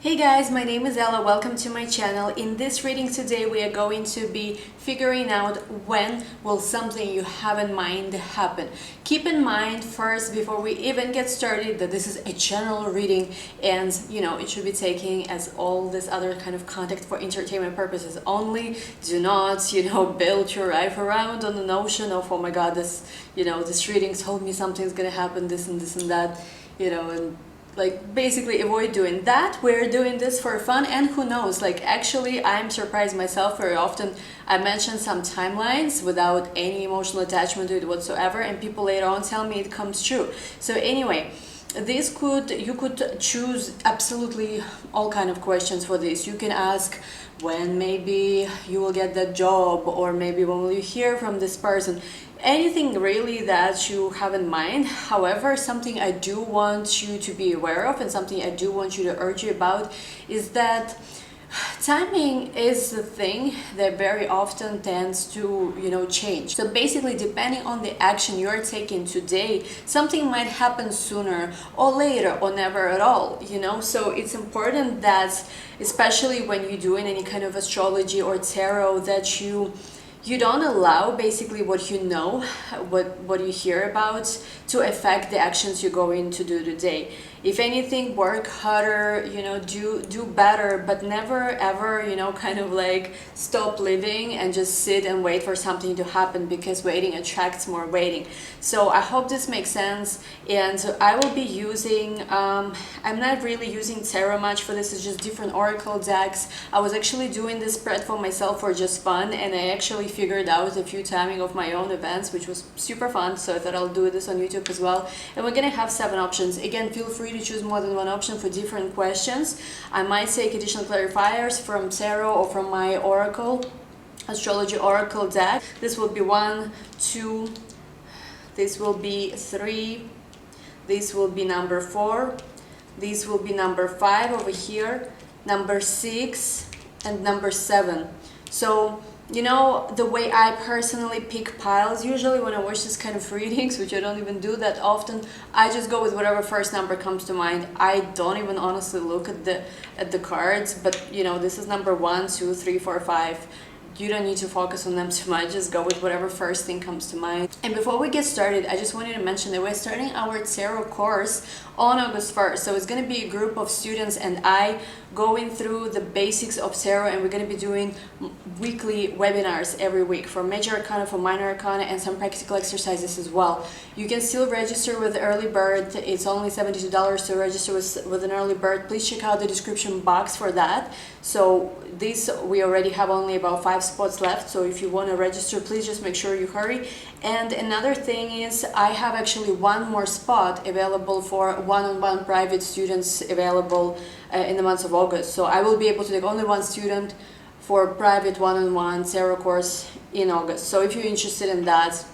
Hey guys, my name is Ella. Welcome to my channel. In this reading today we are going to be figuring out when will something you have in mind happen. Keep in mind first, before we even get started, that this is a general reading and it should be taken as all this other kind of content for entertainment purposes only. Do not build your life around on the notion of, oh my god, this reading told me something's gonna happen, this and that, and basically avoid doing that. We're doing this for fun, and who knows, actually I'm surprised myself. Very often I mention some timelines without any emotional attachment to it whatsoever, and people later on tell me it comes true. So anyway, you could choose absolutely all kind of questions for this. You can ask when maybe you will get that job, or maybe when will you hear from this person. Anything really that you have in mind. However, something I do want you to be aware of, and something I do want you to urge you about, is that timing is the thing that very often tends to change. So basically, depending on the action you're taking today, something might happen sooner or later, or never at all. So it's important that, especially when you're doing any kind of astrology or tarot, that you don't allow basically what you hear about to affect the actions you're going to do today. If anything, work harder, do better, but never ever, stop living and just sit and wait for something to happen, because waiting attracts more waiting. So I hope this makes sense. And I will be using, I'm not really using tarot much for this, it's just different oracle decks. I was actually doing this spread for myself for just fun, and I actually figured out a few timing of my own events, which was super fun. So I thought I'll do this on YouTube as well. And we're gonna have 7 options. Again, feel free to choose more than one option for different questions. I might take additional clarifiers from tarot or from my astrology oracle deck. This will be 1, 2, this will be 3, this will be number 4, this will be number 5 over here, number 6, and number 7. So the way I personally pick piles, usually when I watch this kind of readings, which I don't even do that often, I just go with whatever first number comes to mind. I don't even honestly look at the cards, but this is number 1, 2, 3, 4, 5. You don't need to focus on them too much, just go with whatever first thing comes to mind. And before we get started, I just wanted to mention that we're starting our tarot course on August 1st. So it's going to be a group of students and I going through the basics of tarot, and we're going to be doing weekly webinars every week for major arcana, for minor arcana, and some practical exercises as well. You can still register with early bird. It's only $72 to register with an early bird. Please check out the description box for that. So we already have only about 5 spots left, so if you want to register, please just make sure you hurry. And another thing is, I have actually 1 more spot available for one-on-one private students available in the month of August. So I will be able to take only 1 student for private one-on-one tarot course in August. So if you're interested in that,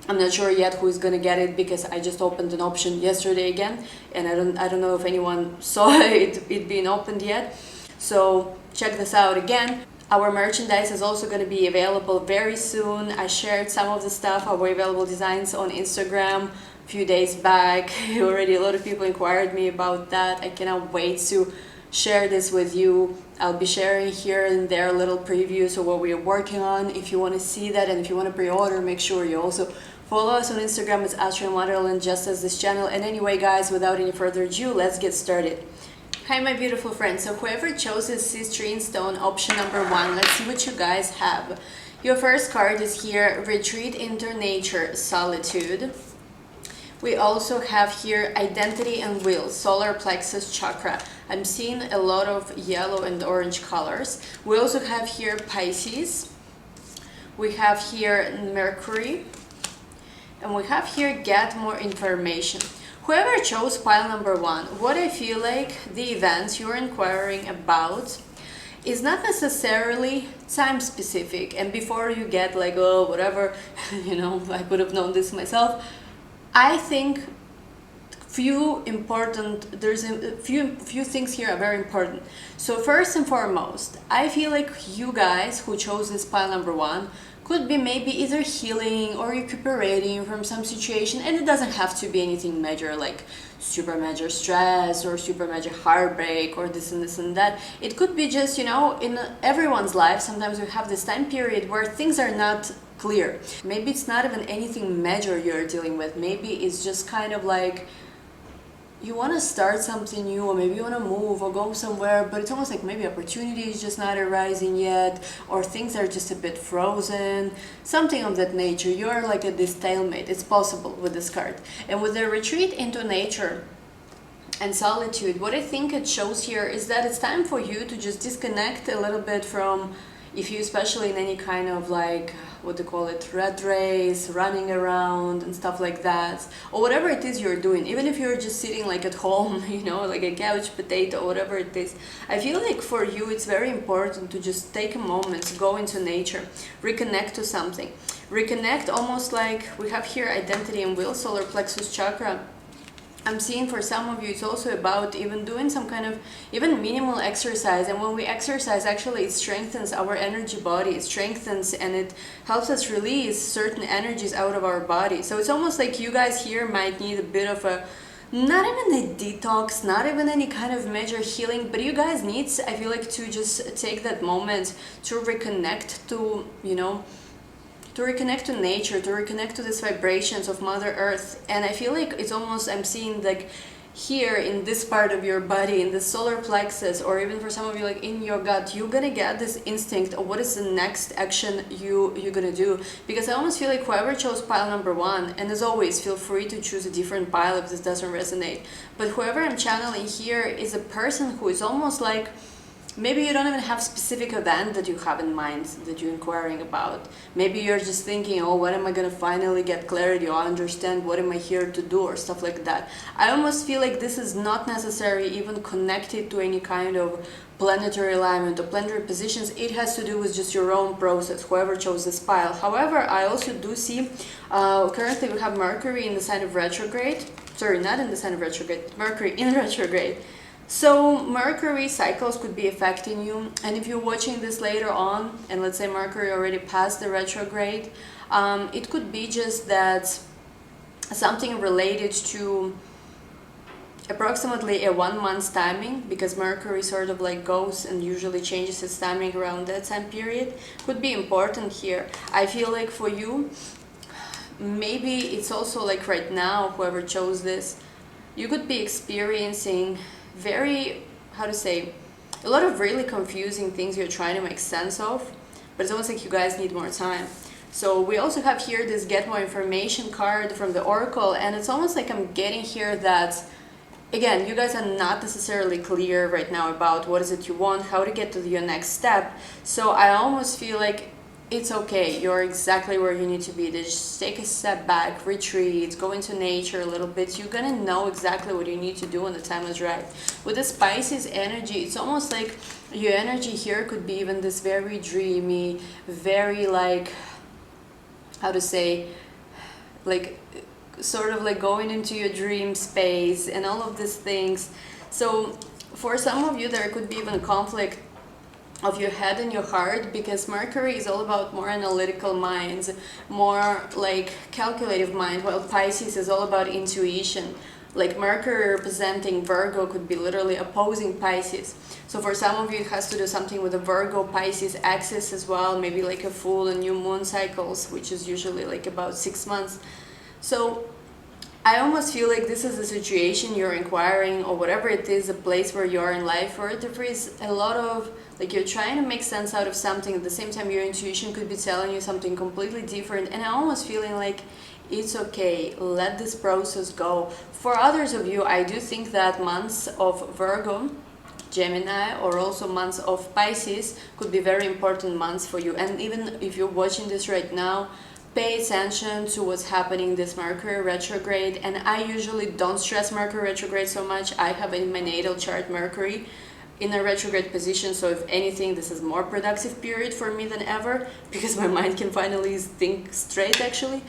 I'm not sure yet who is gonna get it, because I just opened an option yesterday again, and I don't know if anyone saw it being opened yet. So check this out again. Our merchandise is also going to be available very soon. I shared some of the stuff, our available designs, on Instagram a few days back. Already a lot of people inquired me about that. I cannot wait to share this with you. I'll be sharing here and there little previews of what we are working on. If you want to see that, and if you want to pre-order, make sure you also follow us on Instagram. It's Astro and Wonderland, just as this channel. And anyway guys, without any further ado, let's get started. Hi my beautiful friends, so whoever chose this citrine stone option number 1, let's see what you guys have. Your first card is here, Retreat into Nature, Solitude. We also have here Identity and Will, Solar Plexus Chakra. I'm seeing a lot of yellow and orange colors. We also have here Pisces. We have here Mercury. And we have here Get More Information. Whoever chose pile number 1, what I feel like the events you're inquiring about is not necessarily time specific. And before you get like, oh, whatever, I could have known this myself, I think there's a few things here are very important. So first and foremost, I feel like you guys who chose this pile number 1 could be maybe either healing or recuperating from some situation, and it doesn't have to be anything major like super major stress or super major heartbreak or this and that. It could be just, you know, in everyone's life, sometimes we have this time period where things are not clear. Maybe it's not even anything major you're dealing with. Maybe it's just kind of like you want to start something new, or maybe you want to move or go somewhere, but it's almost like maybe opportunity is just not arising yet, or things are just a bit frozen, something of that nature. You're like at this stalemate. It's possible with this card. And with the retreat into nature and solitude, what I think it shows here is that it's time for you to just disconnect a little bit from, if you especially in any kind of like, what do you call it, rat race, running around and stuff like that, or whatever it is you're doing, even if you're just sitting like at home, you know, like a couch potato, whatever it is. I feel like for you it's very important to just take a moment, go into nature, reconnect to something, reconnect, almost like we have here identity and will, solar plexus chakra. I'm seeing for some of you it's also about even doing some kind of even minimal exercise. And when we exercise, actually it strengthens our energy body, it strengthens and it helps us release certain energies out of our body. So it's almost like you guys here might need a bit of a, not even a detox, not even any kind of major healing, but you guys need, I feel like, to just take that moment to reconnect to, you know, to reconnect to nature, to reconnect to these vibrations of Mother Earth. And I feel like it's almost, I'm seeing like here in this part of your body, in the solar plexus, or even for some of you like in your gut, you're gonna get this instinct of what is the next action you're gonna do. Because I almost feel like whoever chose pile number 1, and as always, feel free to choose a different pile if this doesn't resonate, but whoever I'm channeling here is a person who is almost like, maybe you don't even have specific event that you have in mind that you're inquiring about. Maybe you're just thinking, oh, when am I going to finally get clarity or understand what am I here to do or stuff like that. I almost feel like this is not necessarily even connected to any kind of planetary alignment or planetary positions. It has to do with just your own process, whoever chose this pile. However, I also do see, currently we have Mercury in the sign of retrograde. Sorry, not in the sign of retrograde, Mercury in retrograde. So Mercury cycles could be affecting you, and if you're watching this later on, and let's say Mercury already passed the retrograde, it could be just that something related to approximately a 1 month's timing, because Mercury sort of like goes and usually changes its timing around that time period, could be important here. I feel like for you, maybe it's also like right now, whoever chose this, you could be experiencing very, how to say, a lot of really confusing things you're trying to make sense of, but it's almost like you guys need more time. So we also have here this get more information card from the Oracle, and it's almost like I'm getting here that, again, you guys are not necessarily clear right now about what is it you want, how to get to your next step. So I almost feel like it's okay, you're exactly where you need to be. Just take a step back, retreat, go into nature a little bit. You're gonna know exactly what you need to do when the time is right. With the Pisces energy, it's almost like your energy here could be even this very dreamy, very like, how to say, like sort of like going into your dream space and all of these things. So for some of you, there could be even a conflict of your head and your heart, because Mercury is all about more analytical minds, more like calculative mind, while Pisces is all about intuition. Like Mercury representing Virgo could be literally opposing Pisces. So for some of you, it has to do something with the Virgo-Pisces axis as well, maybe like a full and new moon cycles, which is usually like about 6 months. So I almost feel like this is a situation you're inquiring, or whatever it is, a place where you are in life, where there is a lot of, like, you're trying to make sense out of something. At the same time, your intuition could be telling you something completely different, and I'm almost feeling like it's okay, let this process go. For others of you, I do think that months of Virgo, Gemini, or also months of Pisces could be very important months for you. And even if you're watching this right now, pay attention to what's happening this Mercury retrograde. And I usually don't stress Mercury retrograde so much. I have in my natal chart Mercury in a retrograde position, so if anything, this is more productive period for me than ever, because my mind can finally think straight actually.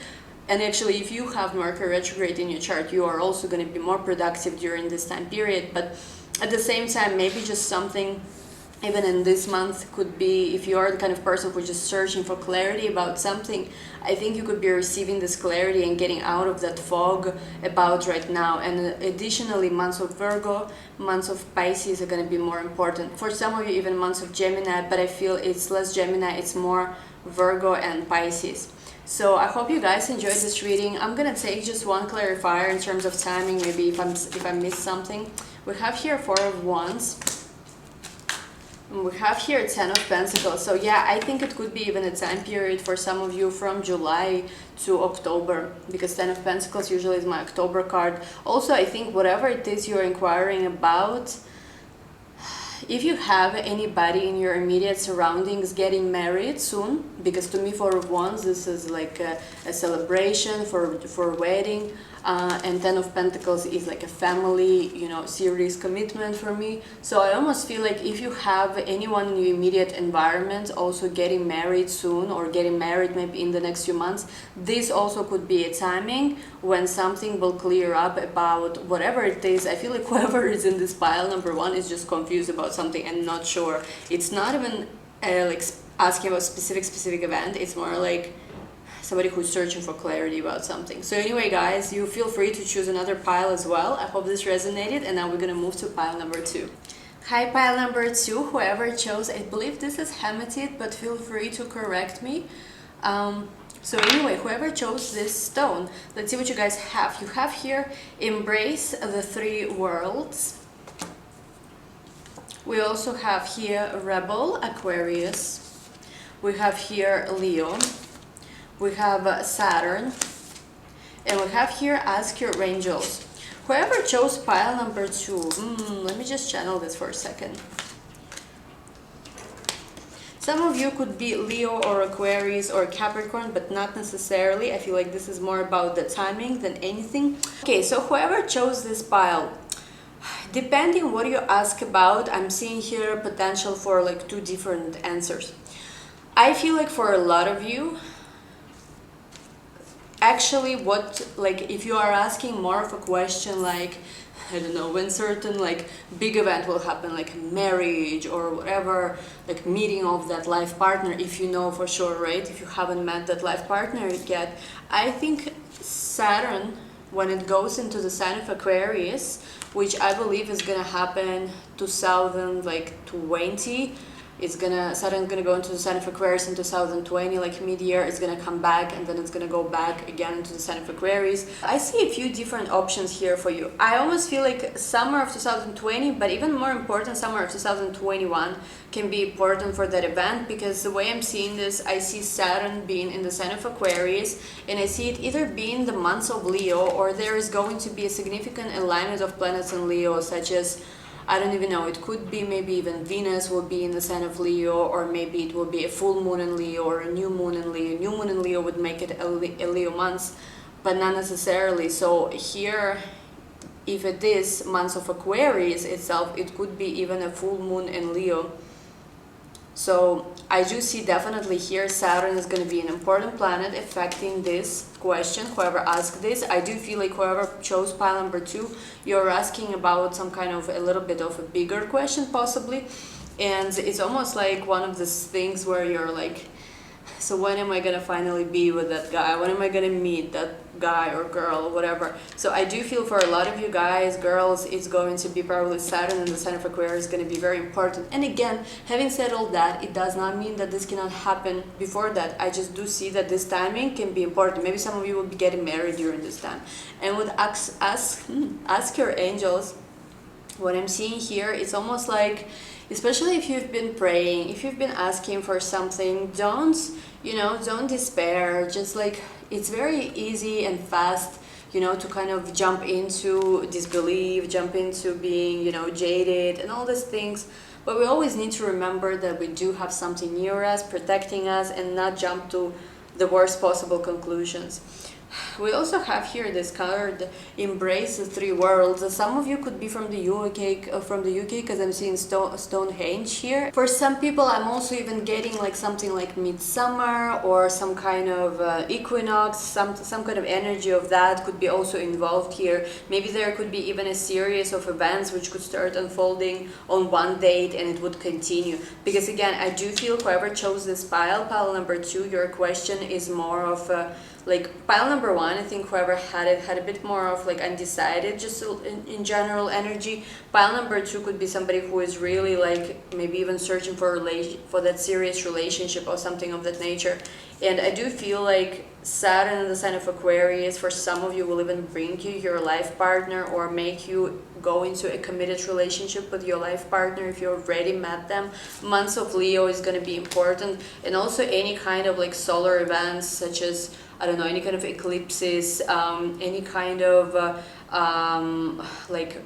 And actually, if you have Mercury retrograde in your chart, you are also going to be more productive during this time period. But at the same time, maybe just something even in this month could be, if you are the kind of person who's just searching for clarity about something, I think you could be receiving this clarity and getting out of that fog about right now. And additionally, months of Virgo, months of Pisces are going to be more important. For some of you, even months of Gemini, but I feel it's less Gemini, it's more Virgo and Pisces. So I hope you guys enjoyed this reading. I'm gonna take just one clarifier in terms of timing, maybe if I missed something. We have here Four of Wands. We have here 10 of Pentacles. So yeah, I think it could be even a time period for some of you from July to October, because 10 of Pentacles usually is my October card. Also, I think whatever it is you're inquiring about, if you have anybody in your immediate surroundings getting married soon, because to me Four of Wands, this is like a celebration for wedding, and 10 of Pentacles is like a family, you know, serious commitment for me. So I almost feel like if you have anyone in your immediate environment also getting married soon, or getting married maybe in the next few months, this also could be a timing when something will clear up about whatever it is. I feel like whoever is in this pile number one is just confused about something and not sure. It's not even like asking about specific event. It's more like somebody who's searching for clarity about something. So anyway, guys, you feel free to choose another pile as well. I hope this resonated, and now we're gonna move to pile number two. Hi, pile number two, whoever chose, I believe this is hematite, but feel free to correct me. So anyway, whoever chose this stone, let's see what you guys have. You have here Embrace the Three Worlds. We also have here Rebel, Aquarius. We have here Leo. We have Saturn. And we have here Ask Your Angels. Whoever chose pile number two, let me just channel this for a second. Some of you could be Leo or Aquarius or Capricorn, but not necessarily. I feel like this is more about the timing than anything. Okay, so whoever chose this pile, depending what you ask about, I'm seeing here potential for like two different answers. I feel like for a lot of you, actually if you are asking more of a question like, I don't know, when certain like big event will happen, like marriage or whatever, like meeting of that life partner, if you know for sure, right? If you haven't met that life partner yet, I think Saturn, when it goes into the sign of Aquarius, which I believe is gonna happen 2020, Saturn's gonna go into the sign of Aquarius in 2020, like mid-year. It's gonna come back, and then it's gonna go back again into the sign of Aquarius. I see a few different options here for you. I almost feel like summer of 2020, but even more important, summer of 2021 can be important for that event, because the way I'm seeing this, I see Saturn being in the sign of Aquarius, and I see it either being the months of Leo, or there is going to be a significant alignment of planets in Leo, such as, I don't even know, it could be maybe even Venus will be in the sign of Leo, or maybe it will be a full moon in Leo or a new moon in Leo. New moon in Leo would make it a Leo month, but not necessarily. So here, if it is months of Aquarius itself, it could be even a full moon in Leo. So I do see definitely here Saturn is going to be an important planet affecting this question, whoever asked this. I do feel like whoever chose pile number two, you're asking about some kind of a little bit of a bigger question possibly, and it's almost like one of these things where you're like, so when am I gonna finally be with that guy? When am I gonna meet that guy or girl or whatever? So I do feel for a lot of you guys, girls, it's going to be probably Saturn in the sign of Aquarius is going to be very important. And again, having said all that, it does not mean that this cannot happen before that. I just do see that this timing can be important. Maybe some of you will be getting married during this time. And with ask your angels, what I'm seeing here, it's almost like, especially if you've been praying, if you've been asking for something, don't despair. Just like, it's very easy and fast, to kind of jump into disbelief, jump into being, jaded and all these things. But we always need to remember that we do have something near us, protecting us, and not jump to the worst possible conclusions. We also have here this card, embrace the three worlds. Some of you could be from the UK, because I'm seeing Stonehenge here. For some people, I'm also even getting like something like midsummer or some kind of equinox, some kind of energy of that could be also involved here. Maybe there could be even a series of events which could start unfolding on one date and it would continue. Because again, I do feel whoever chose this pile number 2, your question is more of like pile number 1, I think whoever had it had a bit more of like undecided, just in general energy. Pile number 2 could be somebody who is really like maybe even searching for that serious relationship or something of that nature. And I do feel like Saturn in the sign of Aquarius, for some of you, will even bring you your life partner or make you go into a committed relationship with your life partner if you already met them. Months of Leo is going to be important, and also any kind of like solar events such as, I don't know, any kind of eclipses, any kind of like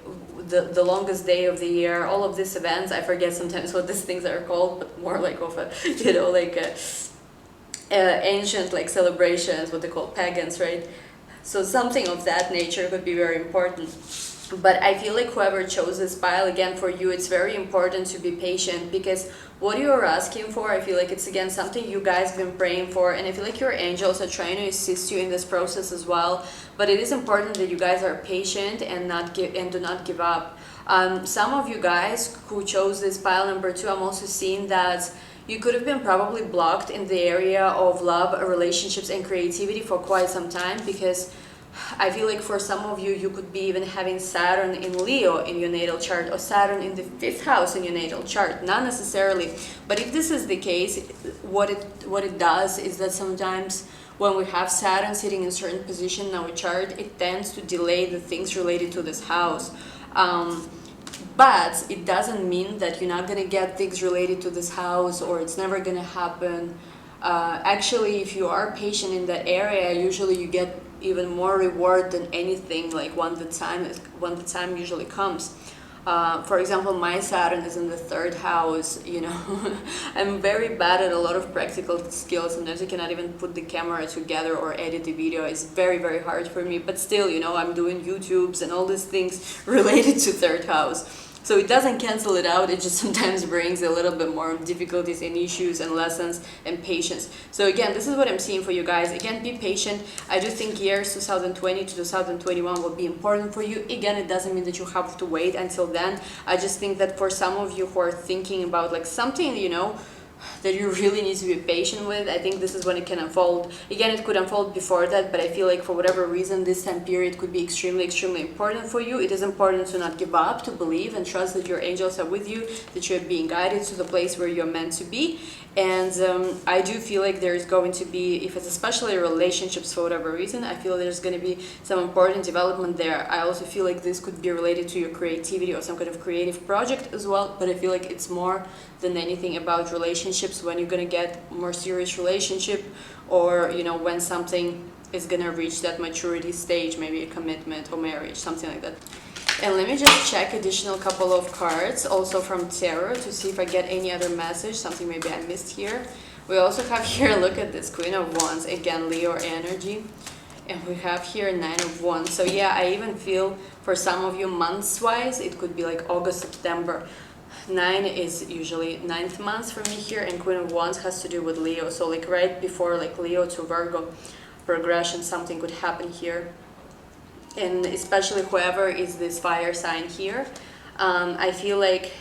the longest day of the year, all of these events. I forget sometimes what these things are called, but more like of a, you know, like ancient like celebrations, what they call pagans, right? So something of that nature could be very important. But I feel like whoever chose this pile, again, for you, it's very important to be patient, because what you're asking for, I feel like it's again something you guys have been praying for, and I feel like your angels are trying to assist you in this process as well. But it is important that you guys are patient and do not give up. Some of you guys who chose this pile number 2, I'm also seeing that you could have been probably blocked in the area of love, relationships, and creativity for quite some time, because I feel like for some of you, you could be even having Saturn in Leo in your natal chart, or Saturn in the 5th house in your natal chart. Not necessarily, but if this is the case, what it does is that sometimes when we have Saturn sitting in a certain position in our chart, it tends to delay the things related to this house. But it doesn't mean that you're not going to get things related to this house, or it's never going to happen. Actually, if you are patient in that area, usually you get even more reward than anything, like when the time usually comes. For example, my Saturn is in the 3rd house, you know. I'm very bad at a lot of practical skills. Sometimes I cannot even put the camera together or edit the video. It's very, very hard for me. But still, you know, I'm doing YouTubes and all these things related to 3rd house. So it doesn't cancel it out, it just sometimes brings a little bit more difficulties and issues and lessons and patience. So again, this is what I'm seeing for you guys. Again, be patient. I do think years 2020 to 2021 will be important for you. Again, it doesn't mean that you have to wait until then. I just think that for some of you who are thinking about like something, you know, that you really need to be patient with, I think this is when it can unfold. Again, it could unfold before that, but I feel like for whatever reason, this time period could be extremely, extremely important for you. It is important to not give up, to believe and trust that your angels are with you, that you're being guided to the place where you're meant to be. And I do feel like there's going to be, if it's especially relationships for whatever reason, I feel there's going to be some important development there. I also feel like this could be related to your creativity or some kind of creative project as well, but I feel like it's more than anything about relationships, when you're going to get more serious relationship, or, you know, when something is going to reach that maturity stage, maybe a commitment or marriage, something like that. And let me just check additional couple of cards also from tarot to see if I get any other message, something maybe I missed here. We also have here, look at this, Queen of Wands, again Leo energy. And we have here 9 of Wands. So yeah, I even feel for some of you months wise, it could be like August, September. 9 is usually 9th month for me here, and Queen of Wands has to do with Leo. So like right before like Leo to Virgo progression, something could happen here. And especially whoever is this fire sign here, I feel like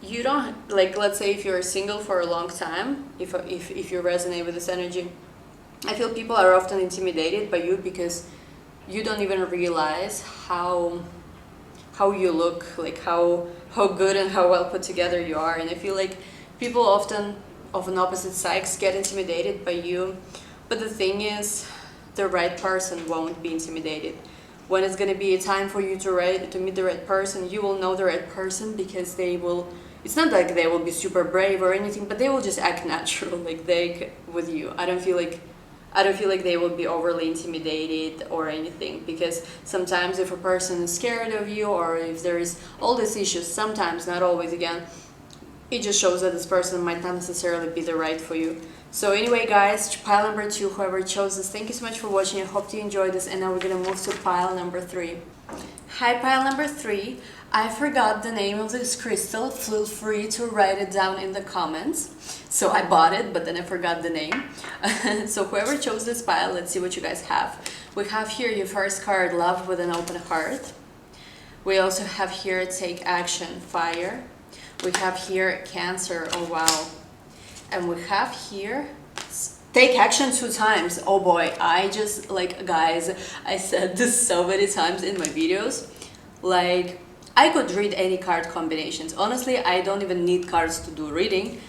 you don't, like, let's say if you're single for a long time, if you resonate with this energy, I feel people are often intimidated by you because you don't even realize how you look, like how good and how well put together you are. And I feel like people often of an opposite sex get intimidated by you, but the thing is, the right person won't be intimidated. When it's going to be a time for you to meet the right person, you will know the right person, because they will, it's not like they will be super brave or anything, but they will just act natural, like they with you. I don't feel like they will be overly intimidated or anything, because sometimes if a person is scared of you, or if there is all these issues, sometimes, not always, again, it just shows that this person might not necessarily be the right for you. So anyway guys, pile number 2, whoever chose this, thank you so much for watching. I hope you enjoyed this, and now we're gonna move to pile number 3. Hi pile number 3, I forgot the name of this crystal. Feel free to write it down in the comments. So I bought it, but then I forgot the name. So whoever chose this pile, let's see what you guys have. We have here your first card, Love with an Open Heart. We also have here Take Action, Fire. We have here Cancer, oh wow. And we have here Take Action 2 times. Oh boy, I just, like, guys, I said this so many times in my videos. Like, I could read any card combinations. Honestly, I don't even need cards to do reading.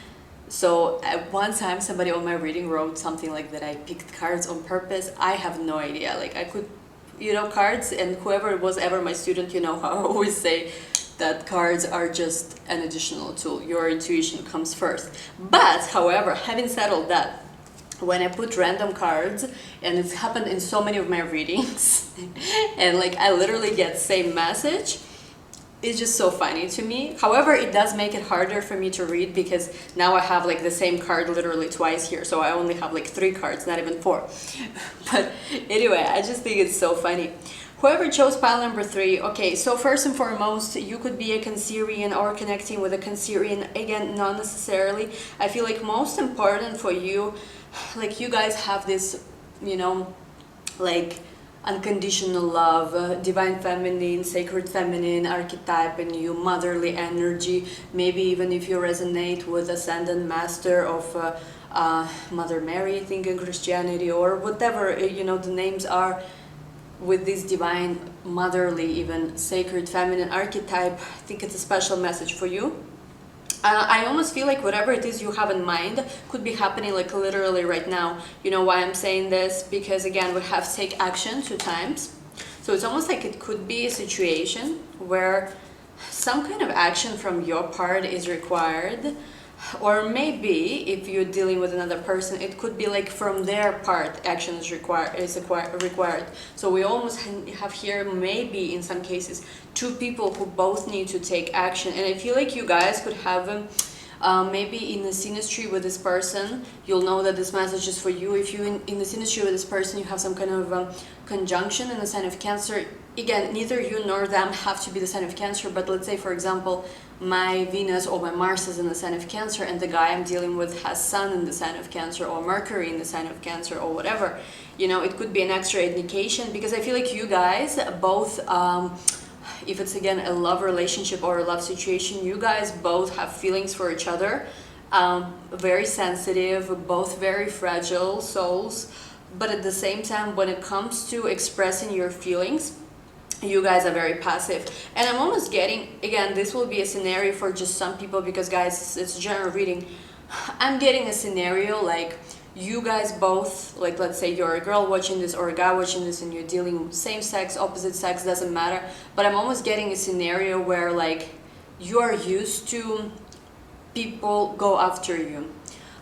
So at one time somebody on my reading wrote something like that I picked cards on purpose. I have no idea. Like, I could, you know, cards, and whoever was ever my student, you know how I always say that cards are just an additional tool. Your intuition comes first. But however, having said all that, when I put random cards, and it's happened in so many of my readings, and like I literally get same message, it's just so funny to me. However, it does make it harder for me to read, because now I have like the same card literally twice here, so I only have like 3 cards, not even 4. But anyway, I just think it's so funny. Whoever chose pile number 3, okay, so first and foremost, you could be a Cancerian or connecting with a Cancerian. Again, not necessarily. I feel like most important for you, like you guys have this, you know, like unconditional love, divine feminine, sacred feminine archetype in you, motherly energy. Maybe even if you resonate with Ascendant Master of Mother Mary, I think, in Christianity, or whatever, you know, the names are, with this divine, motherly, even sacred feminine archetype, I think it's a special message for you. I almost feel like whatever it is you have in mind could be happening like literally right now. You know why I'm saying this? Because again, we have Take Action 2 times. So it's almost like it could be a situation where some kind of action from your part is required. Or maybe if you're dealing with another person, it could be like from their part action is required. So we almost have here, maybe in some cases, 2 people who both need to take action. And I feel like you guys could have maybe in the synastry with this person, you'll know that this message is for you. If you in the synastry with this person, you have some kind of conjunction in the sign of Cancer. Again, neither you nor them have to be the sign of Cancer, but let's say, for example, my Venus or my Mars is in the sign of Cancer, and the guy I'm dealing with has Sun in the sign of Cancer, or Mercury in the sign of Cancer, or whatever. You know, it could be an extra indication, because I feel like you guys both, if it's again a love relationship or a love situation, you guys both have feelings for each other, very sensitive, both very fragile souls, but at the same time, when it comes to expressing your feelings, you guys are very passive. And I'm almost getting, again, this will be a scenario for just some people, because guys, it's a general reading. I'm getting a scenario like you guys both, like let's say you're a girl watching this or a guy watching this, and you're dealing same sex, opposite sex, doesn't matter, but I'm almost getting a scenario where like you are used to people go after you.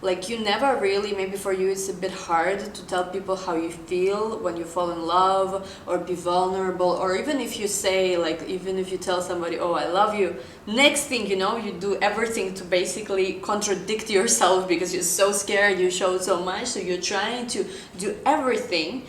Like you never really, maybe for you it's a bit hard to tell people how you feel when you fall in love, or be vulnerable, or even if you say, like, even if you tell somebody, oh, I love you, next thing you know, you do everything to basically contradict yourself, because you're so scared, you show so much, so you're trying to do everything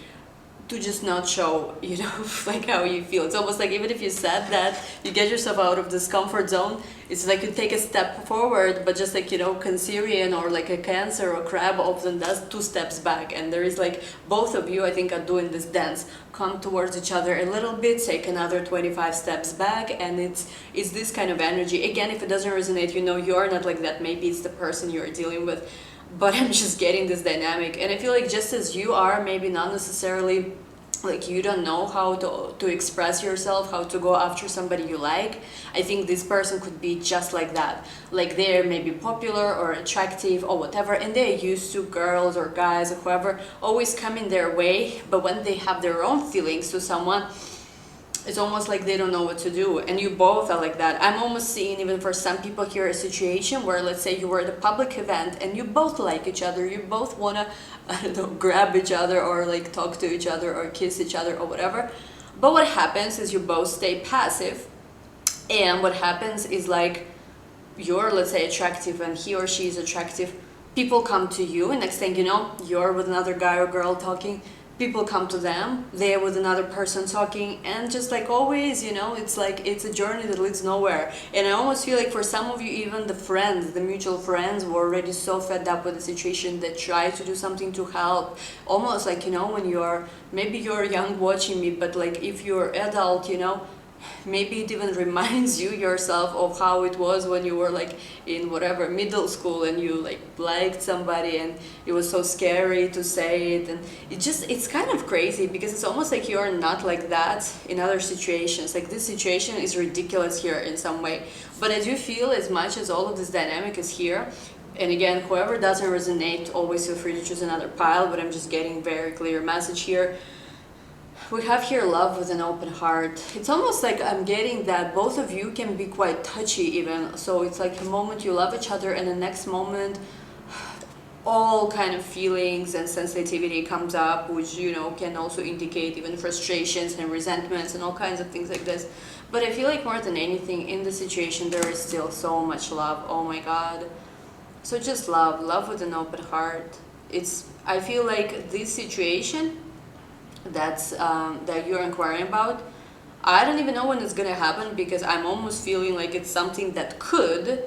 to just not show, you know, like how you feel. It's almost like even if you said that, you get yourself out of this comfort zone. It's like you take a step forward, but just like, you know, Cancerian or like a Cancer or Crab often does 2 steps back. And there is like, both of you, I think, are doing this dance. Come towards each other a little bit, take another 25 steps back, and it's this kind of energy. Again, if it doesn't resonate, you know, you're not like that. Maybe it's the person you're dealing with. But I'm just getting this dynamic, and I feel like just as you are, maybe not necessarily like you don't know how to express yourself, how to go after somebody you like. I think this person could be just like that. Like they're maybe popular or attractive or whatever, and they're used to girls or guys or whoever always coming their way, but when they have their own feelings to someone, it's almost like they don't know what to do. And you both are like that. I'm almost seeing, even for some people here, a situation where, let's say you were at a public event and you both like each other, you both want to, I don't know, grab each other or like talk to each other or kiss each other or whatever. But what happens is you both stay passive, and what happens is like you're, let's say, attractive and he or she is attractive, people come to you, and next thing you know, you're with another guy or girl talking. People come to them, they're with another person talking, and just like always, you know, it's like it's a journey that leads nowhere. And I almost feel like for some of you, even the friends, the mutual friends, were already so fed up with the situation that try to do something to help. Almost like, you know, when you're, maybe you're young watching me, but like if you're adult, you know, maybe it even reminds you yourself of how it was when you were like in whatever middle school and you like liked somebody and it was so scary to say it, and it's kind of crazy because it's almost like you're not like that in other situations. Like this situation is ridiculous here in some way, but I do feel as much as all of this dynamic is here, and again, whoever doesn't resonate, always feel free to choose another pile, but I'm just getting very clear message here. We have here love with an open heart. It's almost like I'm getting that both of you can be quite touchy even. So it's like the moment you love each other and the next moment all kind of feelings and sensitivity comes up, which, you know, can also indicate even frustrations and resentments and all kinds of things like this. But I feel like more than anything in the situation there is still so much love. Oh my God. So just love with an open heart. I feel like this situation that you're inquiring about, I don't even know when it's gonna happen, because I'm almost feeling like it's something that could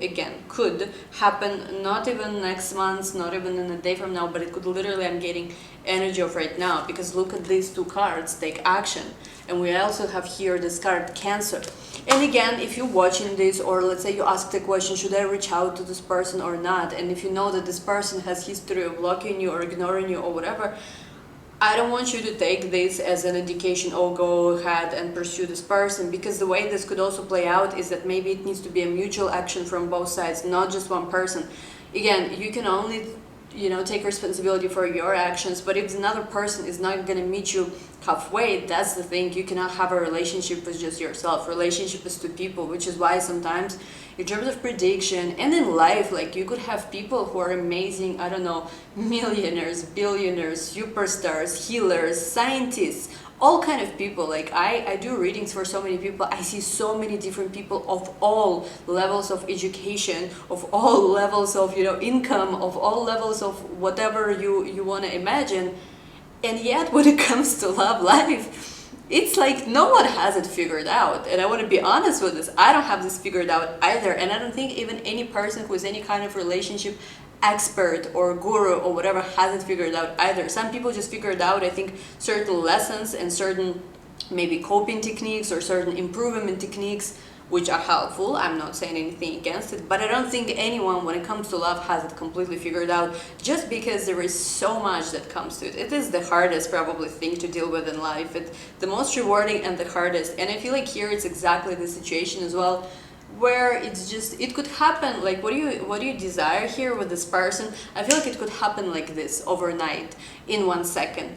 happen, not even next month, not even in a day from now, but it could literally, I'm getting energy of right now, because look at these two cards, take action. And we also have here this card, Cancer. And again, if you're watching this, or let's say you ask the question, should I reach out to this person or not? And if you know that this person has history of blocking you or ignoring you or whatever, I don't want you to take this as an indication, oh, go ahead and pursue this person, because the way this could also play out is that maybe it needs to be a mutual action from both sides, not just one person. Again, you can only, you know, take responsibility for your actions, but if another person is not going to meet you halfway, that's the thing. You cannot have a relationship with just yourself. Relationship is to people, which is why sometimes in terms of prediction and in life, like you could have people who are amazing, I don't know, millionaires, billionaires, superstars, healers, scientists, all kind of people. Like I do readings for so many people. I see so many different people of all levels of education, of all levels of, you know, income, of all levels of whatever you want to imagine. And yet when it comes to love life, it's like no one has it figured out. And I want to be honest with this, I don't have this figured out either. And I don't think even any person who is any kind of relationship expert or guru or whatever has it figured out either. Some people just figured out, I think, certain lessons and certain maybe coping techniques or certain improvement techniques which are helpful. I'm not saying anything against it, but I don't think anyone, when it comes to love, has it completely figured out, just because there is so much that comes to it. It is the hardest probably thing to deal with in life. It's the most rewarding and the hardest. And I feel like here it's exactly the situation as well, where it's just, it could happen like what do you desire here with this person. I feel like it could happen like this overnight, in 1 second,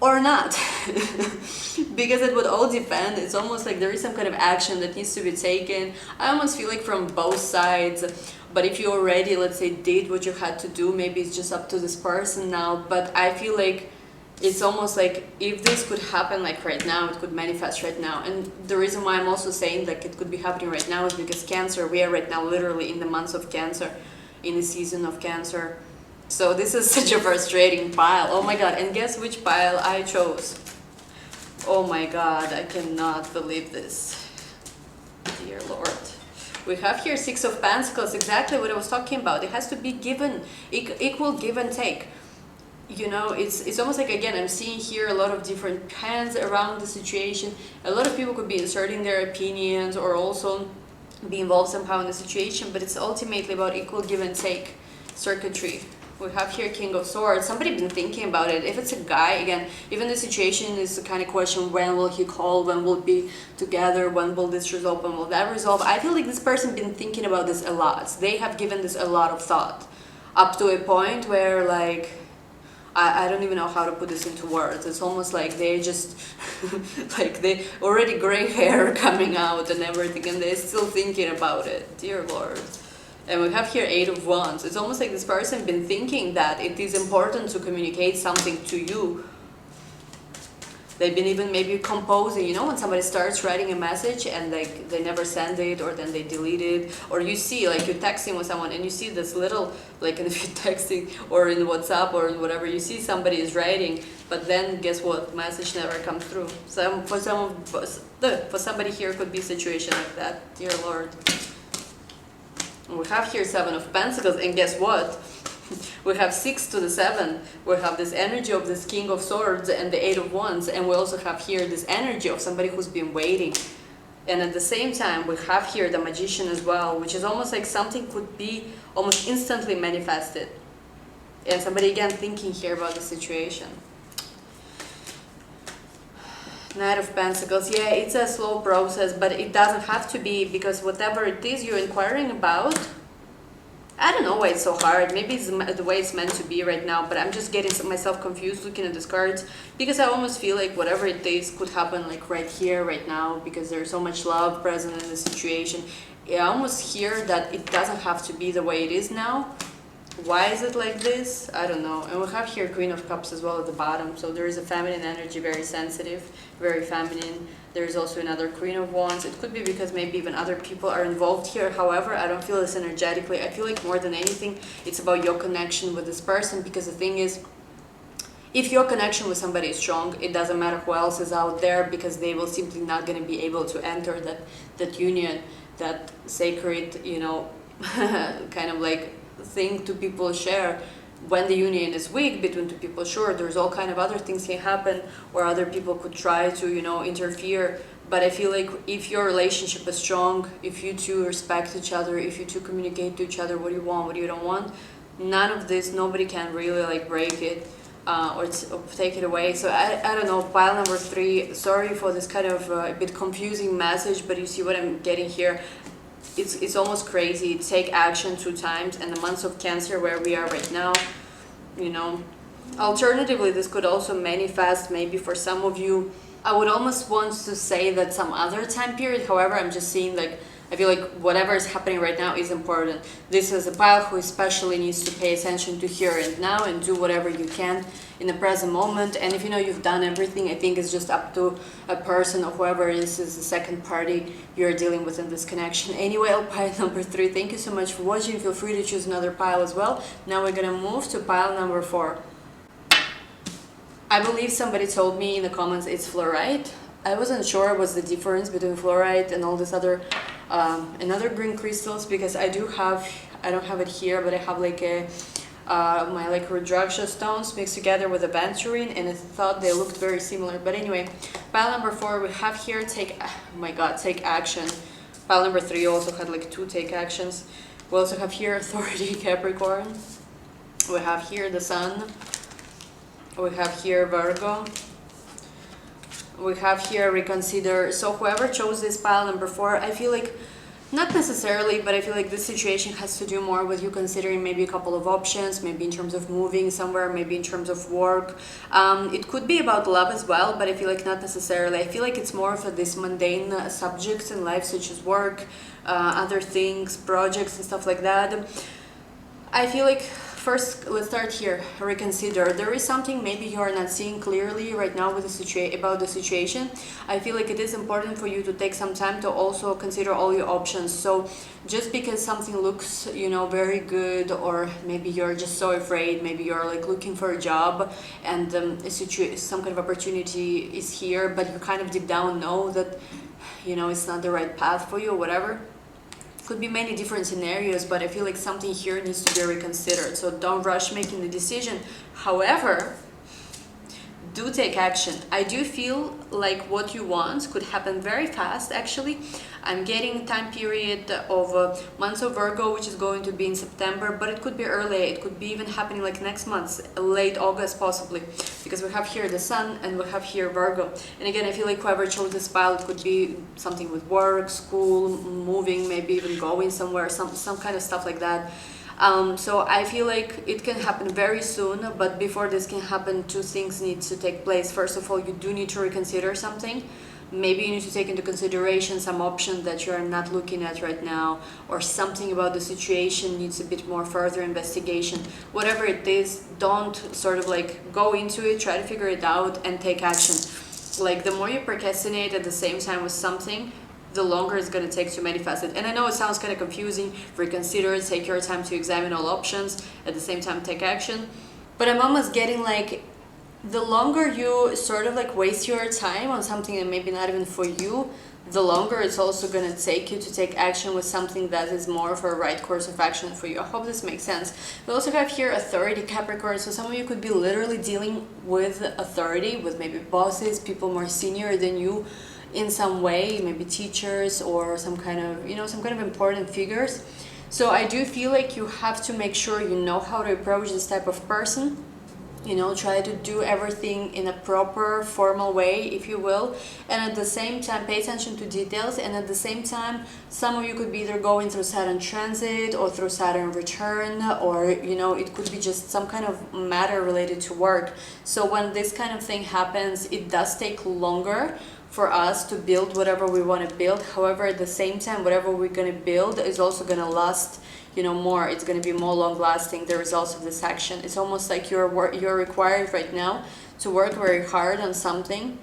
or not. Because it would all depend. It's almost like there is some kind of action that needs to be taken. I almost feel like from both sides. But if you already, let's say, did what you had to do, maybe it's just up to this person now. But I feel like it's almost like if this could happen like right now, it could manifest right now. And the reason why I'm also saying like it could be happening right now is because Cancer, we are right now literally in the months of Cancer, in the season of Cancer. So this is such a frustrating pile. Oh my God. And guess which pile I chose? Oh my God, I cannot believe this. Dear Lord. We have here Six of Pentacles, exactly what I was talking about. It has to be given, equal give and take. You know, it's almost like, again, I'm seeing here a lot of different hands around the situation. A lot of people could be inserting their opinions or also be involved somehow in the situation, but it's ultimately about equal give and take circuitry. We have here King of Swords. Somebody been thinking about it. If it's a guy, again, even the situation is the kind of question, when will he call, when will be together, when will this resolve, when will that resolve. I feel like this person been thinking about this a lot. They have given this a lot of thought, up to a point where, like, I don't even know how to put this into words. It's almost like they just, like they already gray hair coming out and everything, and they're still thinking about it. Dear Lord. And we have here Eight of Wands. It's almost like this person been thinking that it is important to communicate something to you. They've been even maybe composing, you know, when somebody starts writing a message and like they never send it, or then they delete it, or you see like you're texting with someone and you see this little, like if you're texting or in WhatsApp or in whatever, you see somebody is writing, but then guess what, message never comes through. So for somebody here could be a situation like that, dear Lord. And we have here 7 of Pentacles, and guess what? We have 6 to the 7. We have this energy of this King of Swords and the 8 of Wands, and we also have here this energy of somebody who's been waiting. And at the same time, we have here the Magician as well, which is almost like something could be almost instantly manifested. And somebody again thinking here about the situation. Knight of Pentacles, yeah, it's a slow process, but it doesn't have to be, because whatever it is you're inquiring about, I don't know why it's so hard. Maybe it's the way it's meant to be right now, but I'm just getting myself confused looking at these cards, because I almost feel like whatever it is could happen like right here, right now, because there's so much love present in the situation. I almost hear that it doesn't have to be the way it is now. Why is it like this? I don't know. And we have here Queen of Cups as well at the bottom. So there is a feminine energy, very sensitive, very feminine. There is also another Queen of Wands. It could be because maybe even other people are involved here. However, I don't feel this energetically. I feel like more than anything, it's about your connection with this person. Because the thing is, if your connection with somebody is strong, it doesn't matter who else is out there, because they will simply not going to be able to enter that union, that sacred, you know, kind of like thing to people share. When the union is weak between two people, sure, there's all kind of other things can happen, or other people could try to, you know, interfere. But I feel like if your relationship is strong, if you two respect each other, if you two communicate to each other what you want, what you don't want, none of this, nobody can really like break it or take it away. So I don't know, pile number 3, sorry for this kind of a bit confusing message, but you see what I'm getting here. It's almost crazy. Take action 2 times, and the months of Cancer where we are right now, you know. Alternatively, this could also manifest maybe for some of you. I would almost want to say that some other time period. However, I'm just seeing like, I feel like whatever is happening right now is important. This is a pile who especially needs to pay attention to here and now and do whatever you can in the present moment. And if you know you've done everything, I think it's just up to a person or whoever is the second party you're dealing with in this connection. Anyway, pile number 3, thank you so much for watching. Feel free to choose another pile as well. Now we're gonna move to pile number 4. I believe somebody told me in the comments it's fluorite. I wasn't sure what's the difference between fluorite and all this other another green crystals, because I don't have it here, but I have like a my like Rudraksha stones mixed together with aventurine, and I thought they looked very similar. But anyway, pile number 4 we have here take action. Pile number 3 also had like 2 take actions. We also have here authority, Capricorn. We have here the Sun. We have here Virgo. We have here reconsider. So whoever chose this pile number 4, I feel like, not necessarily, but I feel like this situation has to do more with you considering maybe a couple of options, maybe in terms of moving somewhere, maybe in terms of work. It could be about love as well, but I feel like not necessarily. I feel like it's more of this mundane subjects in life, such as work, other things, projects and stuff like that. I feel like, first, let's start here. Reconsider. There is something maybe you are not seeing clearly right now with about the situation. I feel like it is important for you to take some time to also consider all your options. So just because something looks, you know, very good, or maybe you're just so afraid, maybe you're like looking for a job and some kind of opportunity is here, but you kind of deep down know that, you know, it's not the right path for you or whatever. Could be many different scenarios, but I feel like something here needs to be reconsidered. So don't rush making the decision. However, do take action. I do feel like what you want could happen very fast, actually. I'm getting time period of months of Virgo, which is going to be in September, but it could be early. It could be even happening like next month, late August possibly, because we have here the Sun and we have here Virgo. And again, I feel like whoever chose this pile, it could be something with work, school, moving, maybe even going somewhere, some kind of stuff like that. So I feel like it can happen very soon, but before this can happen, 2 things need to take place. First of all, you do need to reconsider something. Maybe you need to take into consideration some option that you're not looking at right now, or something about the situation needs a bit more further investigation. Whatever it is, don't sort of like go into it, try to figure it out and take action. Like the more you procrastinate at the same time with something, the longer it's going to take to manifest it. And I know it sounds kind of confusing. Reconsider, take your time to examine all options, at the same time take action. But I'm almost getting like, the longer you sort of like waste your time on something that maybe not even for you, the longer it's also going to take you to take action with something that is more of a right course of action for you. I hope this makes sense. We also have here authority, Capricorn. So some of you could be literally dealing with authority, with maybe bosses, people more senior than you in some way, maybe teachers or some kind of, you know, some kind of important figures. So I do feel like you have to make sure you know how to approach this type of person. You know, try to do everything in a proper, formal way, if you will. And at the same time, pay attention to details. And at the same time, some of you could be either going through Saturn transit or through Saturn return, or, you know, it could be just some kind of matter related to work. So when this kind of thing happens, it does take longer for us to build whatever we want to build. However, at the same time, whatever we're going to build is also going to last, you know, more. It's going to be more long lasting, the results of this action. It's almost like you're required right now to work very hard on something,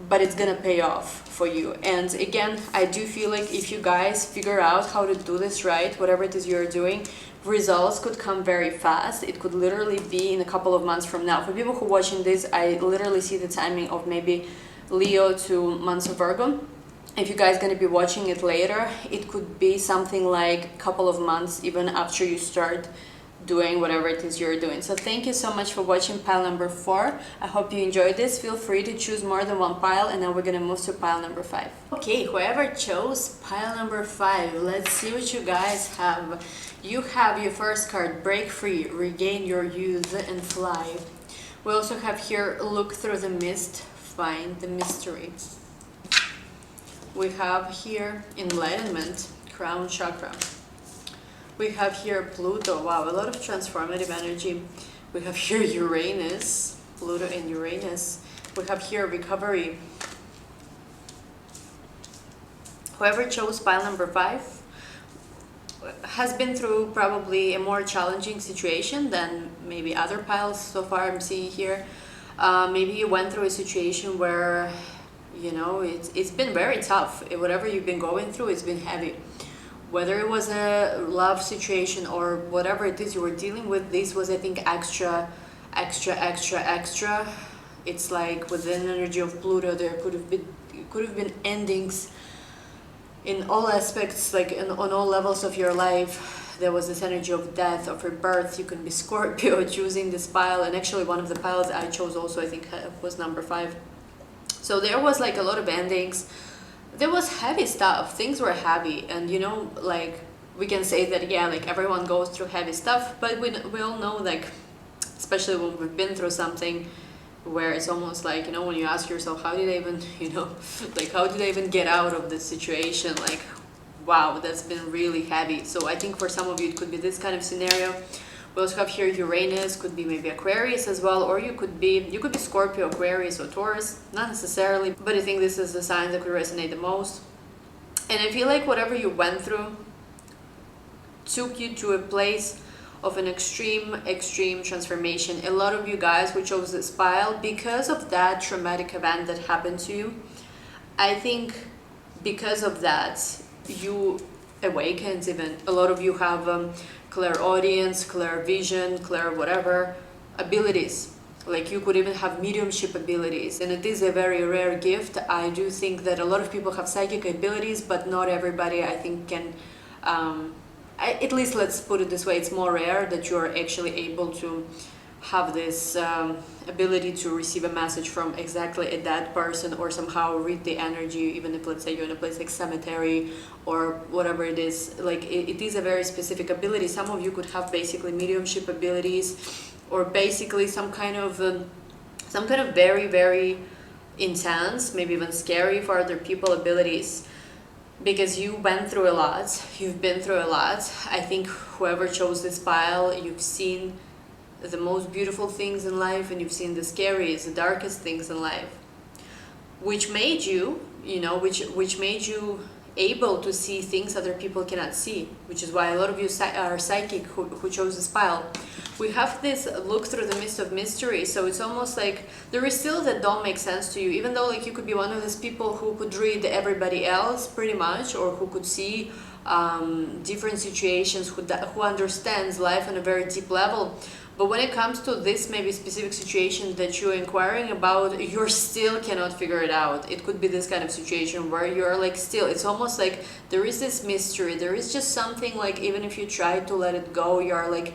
but it's going to pay off for you. And again, I do feel like if you guys figure out how to do this right, whatever it is you're doing, results could come very fast. It could literally be in a couple of months from now. For people who are watching this, I literally see the timing of maybe Leo to months of Virgo. If you guys going to be watching it later, it could be something like a couple of months even after you start doing whatever it is you're doing. So thank you so much for watching pile number 4. I hope you enjoyed this. Feel free to choose more than one pile, and now we're gonna move to pile number 5. Okay, whoever chose pile number 5, let's see what you guys have. You have your first card, break free, regain your youth and fly. We also have here, look through the mist, find the mystery. We have here enlightenment, crown chakra. We have here Pluto. Wow, a lot of transformative energy. We have here Uranus, Pluto and Uranus. We have here recovery. Whoever chose pile number 5 has been through probably a more challenging situation than maybe other piles so far I'm seeing here. Maybe you went through a situation where, you know, it's been very tough. Whatever you've been going through, it's been heavy. Whether it was a love situation or whatever it is you were dealing with, this was, I think, extra. It's like within the energy of Pluto, there could have been endings in all aspects, like on all levels of your life. There was this energy of death, of rebirth. You could be Scorpio choosing this pile, and actually one of the piles I chose also, I think, was number 5. So there was like a lot of endings. There was heavy stuff. Things were heavy, and you know, like we can say that, yeah, like everyone goes through heavy stuff, but we all know, like, especially when we've been through something where it's almost like, you know, when you ask yourself, how did I even, you know, like how did I even get out of this situation? Like, wow, that's been really heavy. So I think for some of you it could be this kind of scenario. We also have here Uranus, could be maybe Aquarius as well, or you could be Scorpio, Aquarius, or Taurus, not necessarily, but I think this is the sign that could resonate the most. And I feel like whatever you went through took you to a place of an extreme transformation. A lot of you guys who chose this pile, because of that traumatic event that happened to you, I think because of that, you awakened even. A lot of you have clairaudience, clairvision, whatever abilities. Like you could even have mediumship abilities, and it is a very rare gift. I do think that a lot of people have psychic abilities, but not everybody, I think, can at least let's put it this way, it's more rare that you're actually able to have this ability to receive a message from exactly a dead person, or somehow read the energy, even if, let's say, you're in a place like cemetery or whatever it is. Like it is a very specific ability. Some of you could have basically mediumship abilities, or basically some kind of very, very intense, maybe even scary for other people abilities, because you went through a lot, you've been through a lot. I think whoever chose this pile, you've seen the most beautiful things in life, and you've seen the scariest, the darkest things in life, which made you, you know, which made you able to see things other people cannot see, which is why a lot of you are psychic who chose this pile. We have this look through the mist of mystery, so it's almost like there is still that don't make sense to you, even though like you could be one of those people who could read everybody else pretty much, or who could see different situations, who understands life on a very deep level. But when it comes to this maybe specific situation that you're inquiring about, you still cannot figure it out. It could be this kind of situation where you're like still, it's almost like there is this mystery, there is just something like even if you try to let it go, you're like,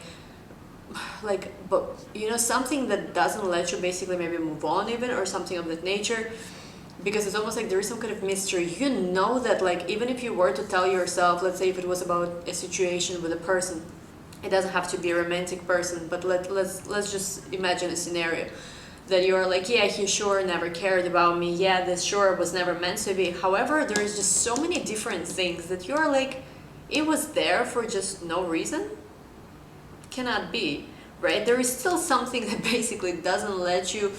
but you know, something that doesn't let you basically maybe move on even, or something of that nature. Because it's almost like there is some kind of mystery. You know that like even if you were to tell yourself, let's say if it was about a situation with a person, it doesn't have to be a romantic person, but let's just imagine a scenario that you're like, yeah, he sure never cared about me, yeah, this sure was never meant to be. However, there is just so many different things that you're like, it was there for just no reason. Cannot be, right? There is still something that basically doesn't let you,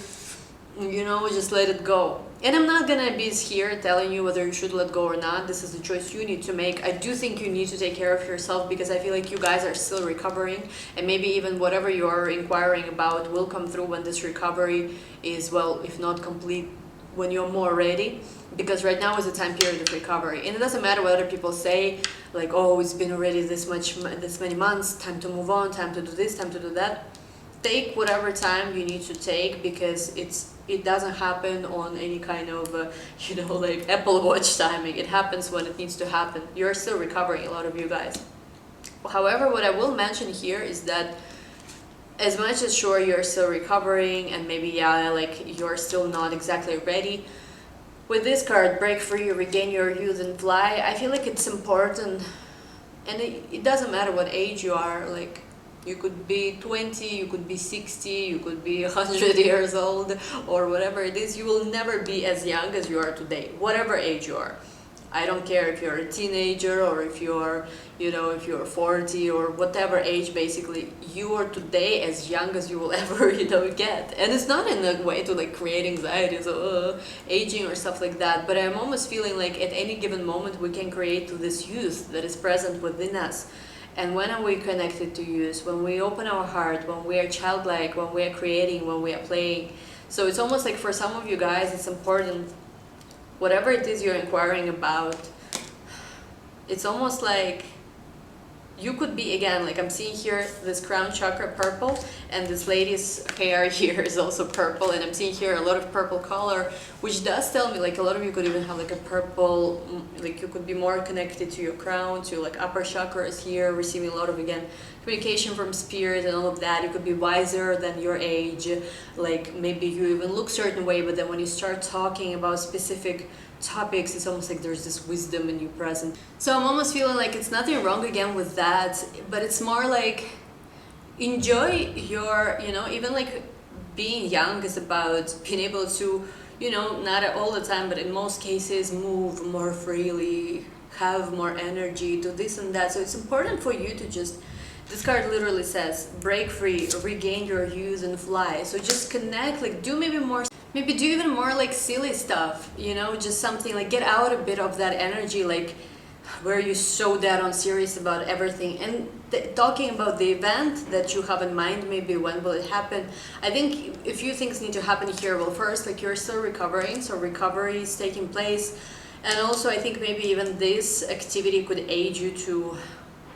you know, just let it go. And I'm not gonna be here telling you whether you should let go or not. This is a choice you need to make. I do think you need to take care of yourself, because I feel like you guys are still recovering, and maybe even whatever you're inquiring about will come through when this recovery is, well, if not complete, when you're more ready. Because right now is a time period of recovery, and it doesn't matter what other people say, like, oh, it's been already this many months, time to move on, time to do this, time to do that. Take whatever time you need to take, because it doesn't happen on any kind of you know, like Apple Watch timing. It happens when it needs to happen. You're still recovering, a lot of you guys. However, what I will mention here is that as much as sure you're still recovering, and maybe, yeah, like you're still not exactly ready, with this card, break free, regain your youth and fly, I feel like it's important. And it doesn't matter what age you are, like you could be 20, you could be 60, you could be 100 years old, or whatever it is. You will never be as young as you are today, whatever age you are. I don't care if you're a teenager, or if you're, you know, if you're 40 or whatever age, basically you are today as young as you will ever, you know, get. And it's not in a way to like create anxieties or aging or stuff like that, but I'm almost feeling like at any given moment we can create this youth that is present within us. And when are we connected to youth? When we open our heart, when we are childlike, when we are creating, when we are playing. So it's almost like for some of you guys, it's important, whatever it is you're inquiring about, it's almost like you could be, again, like I'm seeing here this crown chakra purple, and this lady's hair here is also purple, and I'm seeing here a lot of purple color, which does tell me like a lot of you could even have like a purple, like you could be more connected to your crown, to like upper chakras here, receiving a lot of, again, communication from spirit and all of that. You could be wiser than your age, like maybe you even look certain way, but then when you start talking about specific topics, it's almost like there's this wisdom in you present. So I'm almost feeling like it's nothing wrong again with that, but it's more like enjoy your, you know, even like being young is about being able to, you know, not all the time, but in most cases move more freely, have more energy, do this and that. So it's important for you to just, this card literally says break free, regain your youth and fly. So just connect, like do maybe more, maybe do even more like silly stuff, you know, just something like get out a bit of that energy, like where you're so dead on serious about everything, and talking about the event that you have in mind, maybe when will it happen. I think a few things need to happen here. Well, first, like you're still recovering, so recovery is taking place, and also I think maybe even this activity could aid you to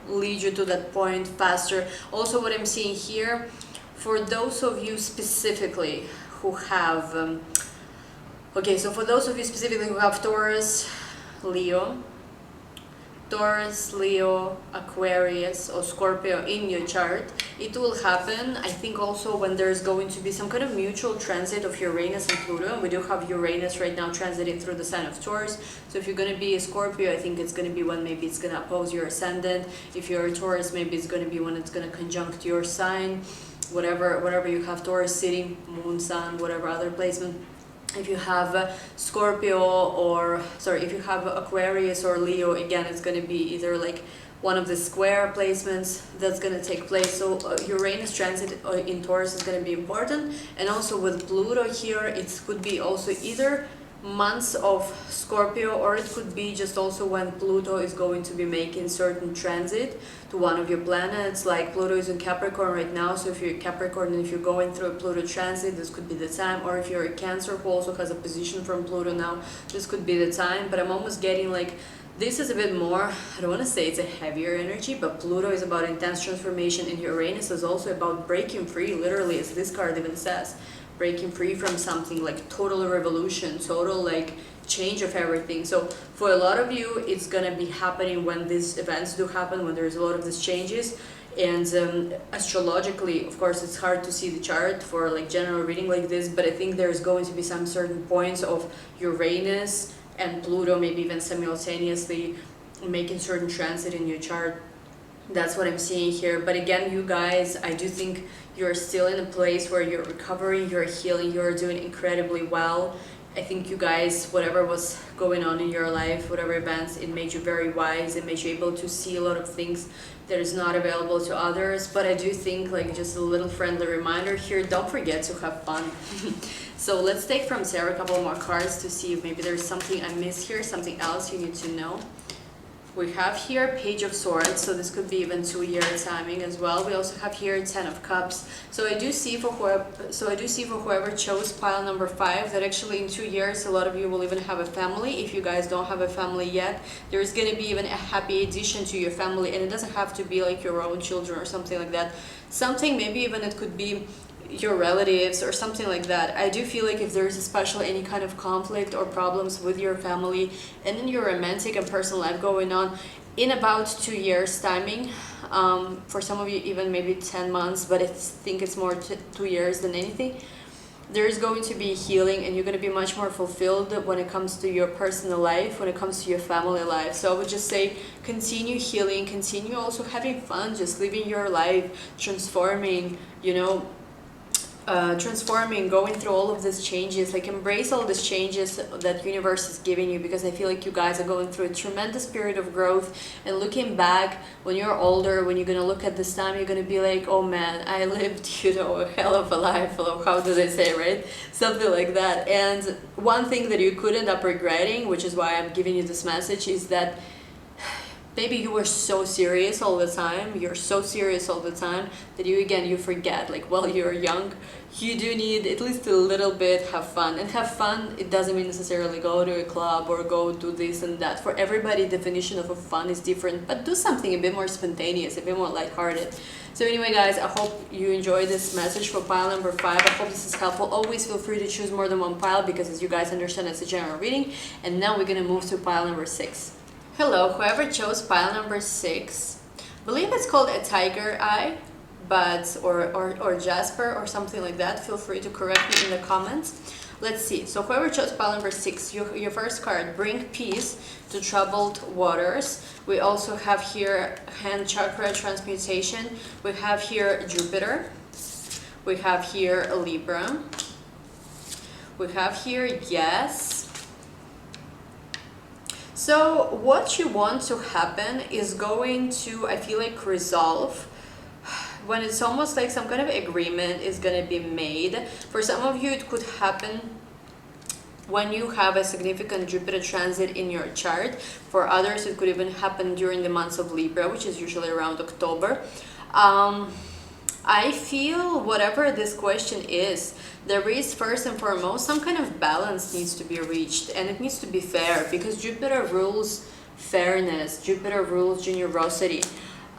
lead you to that point faster. Also, what I'm seeing here, for those of you specifically who have okay, so for those of you specifically who have Taurus, Leo, Aquarius or Scorpio in your chart, it will happen, I think, also when there's going to be some kind of mutual transit of Uranus and Pluto. We do have Uranus right now transiting through the sign of Taurus. So if you're going to be a Scorpio, I think it's going to be when maybe it's going to oppose your ascendant. If you're a Taurus, maybe it's going to be when it's going to conjunct your sign, whatever you have Taurus sitting, Moon, Sun, whatever other placement. If you have Scorpio, or sorry, if you have Aquarius or Leo, again, it's going to be either like one of the square placements that's going to take place. So Uranus transit in Taurus is going to be important. And also with Pluto here, it could be also either months of Scorpio, or it could be just also when Pluto is going to be making certain transit to one of your planets. Like Pluto is in Capricorn right now, so if you're Capricorn and if you're going through a Pluto transit, this could be the time. Or if you're a Cancer who also has a position from Pluto now, this could be the time. But I'm almost getting like this is a bit more, I don't want to say it's a heavier energy, but Pluto is about intense transformation, and Uranus is also about breaking free, literally, as this card even says, breaking free from something, like total revolution, total like change of everything. So for a lot of you, it's gonna be happening when these events do happen, when there's a lot of these changes. And astrologically, of course, it's hard to see the chart for like general reading like this, but I think there's going to be some certain points of Uranus and Pluto, maybe even simultaneously making certain transit in your chart. That's what I'm seeing here. But again, you guys, I do think you're still in a place where you're recovering, you're healing, you're doing incredibly well. I think you guys, whatever was going on in your life, whatever events, it made you very wise. It made you able to see a lot of things that is not available to others. But I do think, like, just a little friendly reminder here, don't forget to have fun. So let's take from Sarah a couple more cards to see if maybe there's something I missed here, something else you need to know. We have here Page of Swords, so this could be even 2-year timing as well. We also have here 10 of Cups. So I do see for whoever chose pile number 5 that actually in 2 years a lot of you will even have a family. If you guys don't have a family yet, there's going to be even a happy addition to your family, and it doesn't have to be like your own children or something like that. Something, maybe even it could be your relatives or something like that. I do feel like if there's especially any kind of conflict or problems with your family and in your romantic and personal life going on, in about 2 years timing, for some of you even maybe 10 months, but I think it's more 2 years than anything, there's going to be healing, and you're going to be much more fulfilled when it comes to your personal life, when it comes to your family life. So I would just say continue healing, continue also having fun, just living your life, transforming, you know, transforming, going through all of these changes. Like, embrace all these changes that universe is giving you, because I feel like you guys are going through a tremendous period of growth. And looking back when you're older, when you're gonna look at this time, you're gonna be like, oh man, I lived, you know, a hell of a life. How do they say, right? Something like that. And one thing that you could end up regretting, which is why I'm giving you this message, is that maybe you were so serious all the time, you're so serious all the time that you forget, like, while you're young, you do need at least a little bit have fun. And have fun, it doesn't mean necessarily go to a club or go do this and that. For everybody, definition of a fun is different, but do something a bit more spontaneous, a bit more lighthearted. So anyway, guys, I hope you enjoyed this message for pile number 5. I hope this is helpful. Always feel free to choose more than one pile, because as you guys understand, it's a general reading. And now we're gonna move to pile number 6. Hello, whoever chose pile number 6, I believe it's called a tiger eye, but or Jasper or something like that. Feel free to correct me in the comments. Let's see. So whoever chose pile number 6, your first card, bring peace to troubled waters. We also have here hand chakra transmutation. We have here Jupiter. We have here a Libra. We have here yes. So what you want to happen is going to, I feel like, resolve when it's almost like some kind of agreement is going to be made. For some of you, it could happen when you have a significant Jupiter transit in your chart. For others, it could even happen during the months of Libra, which is usually around October. I feel whatever this question is, there is first and foremost some kind of balance needs to be reached, and it needs to be fair, because Jupiter rules fairness, Jupiter rules generosity.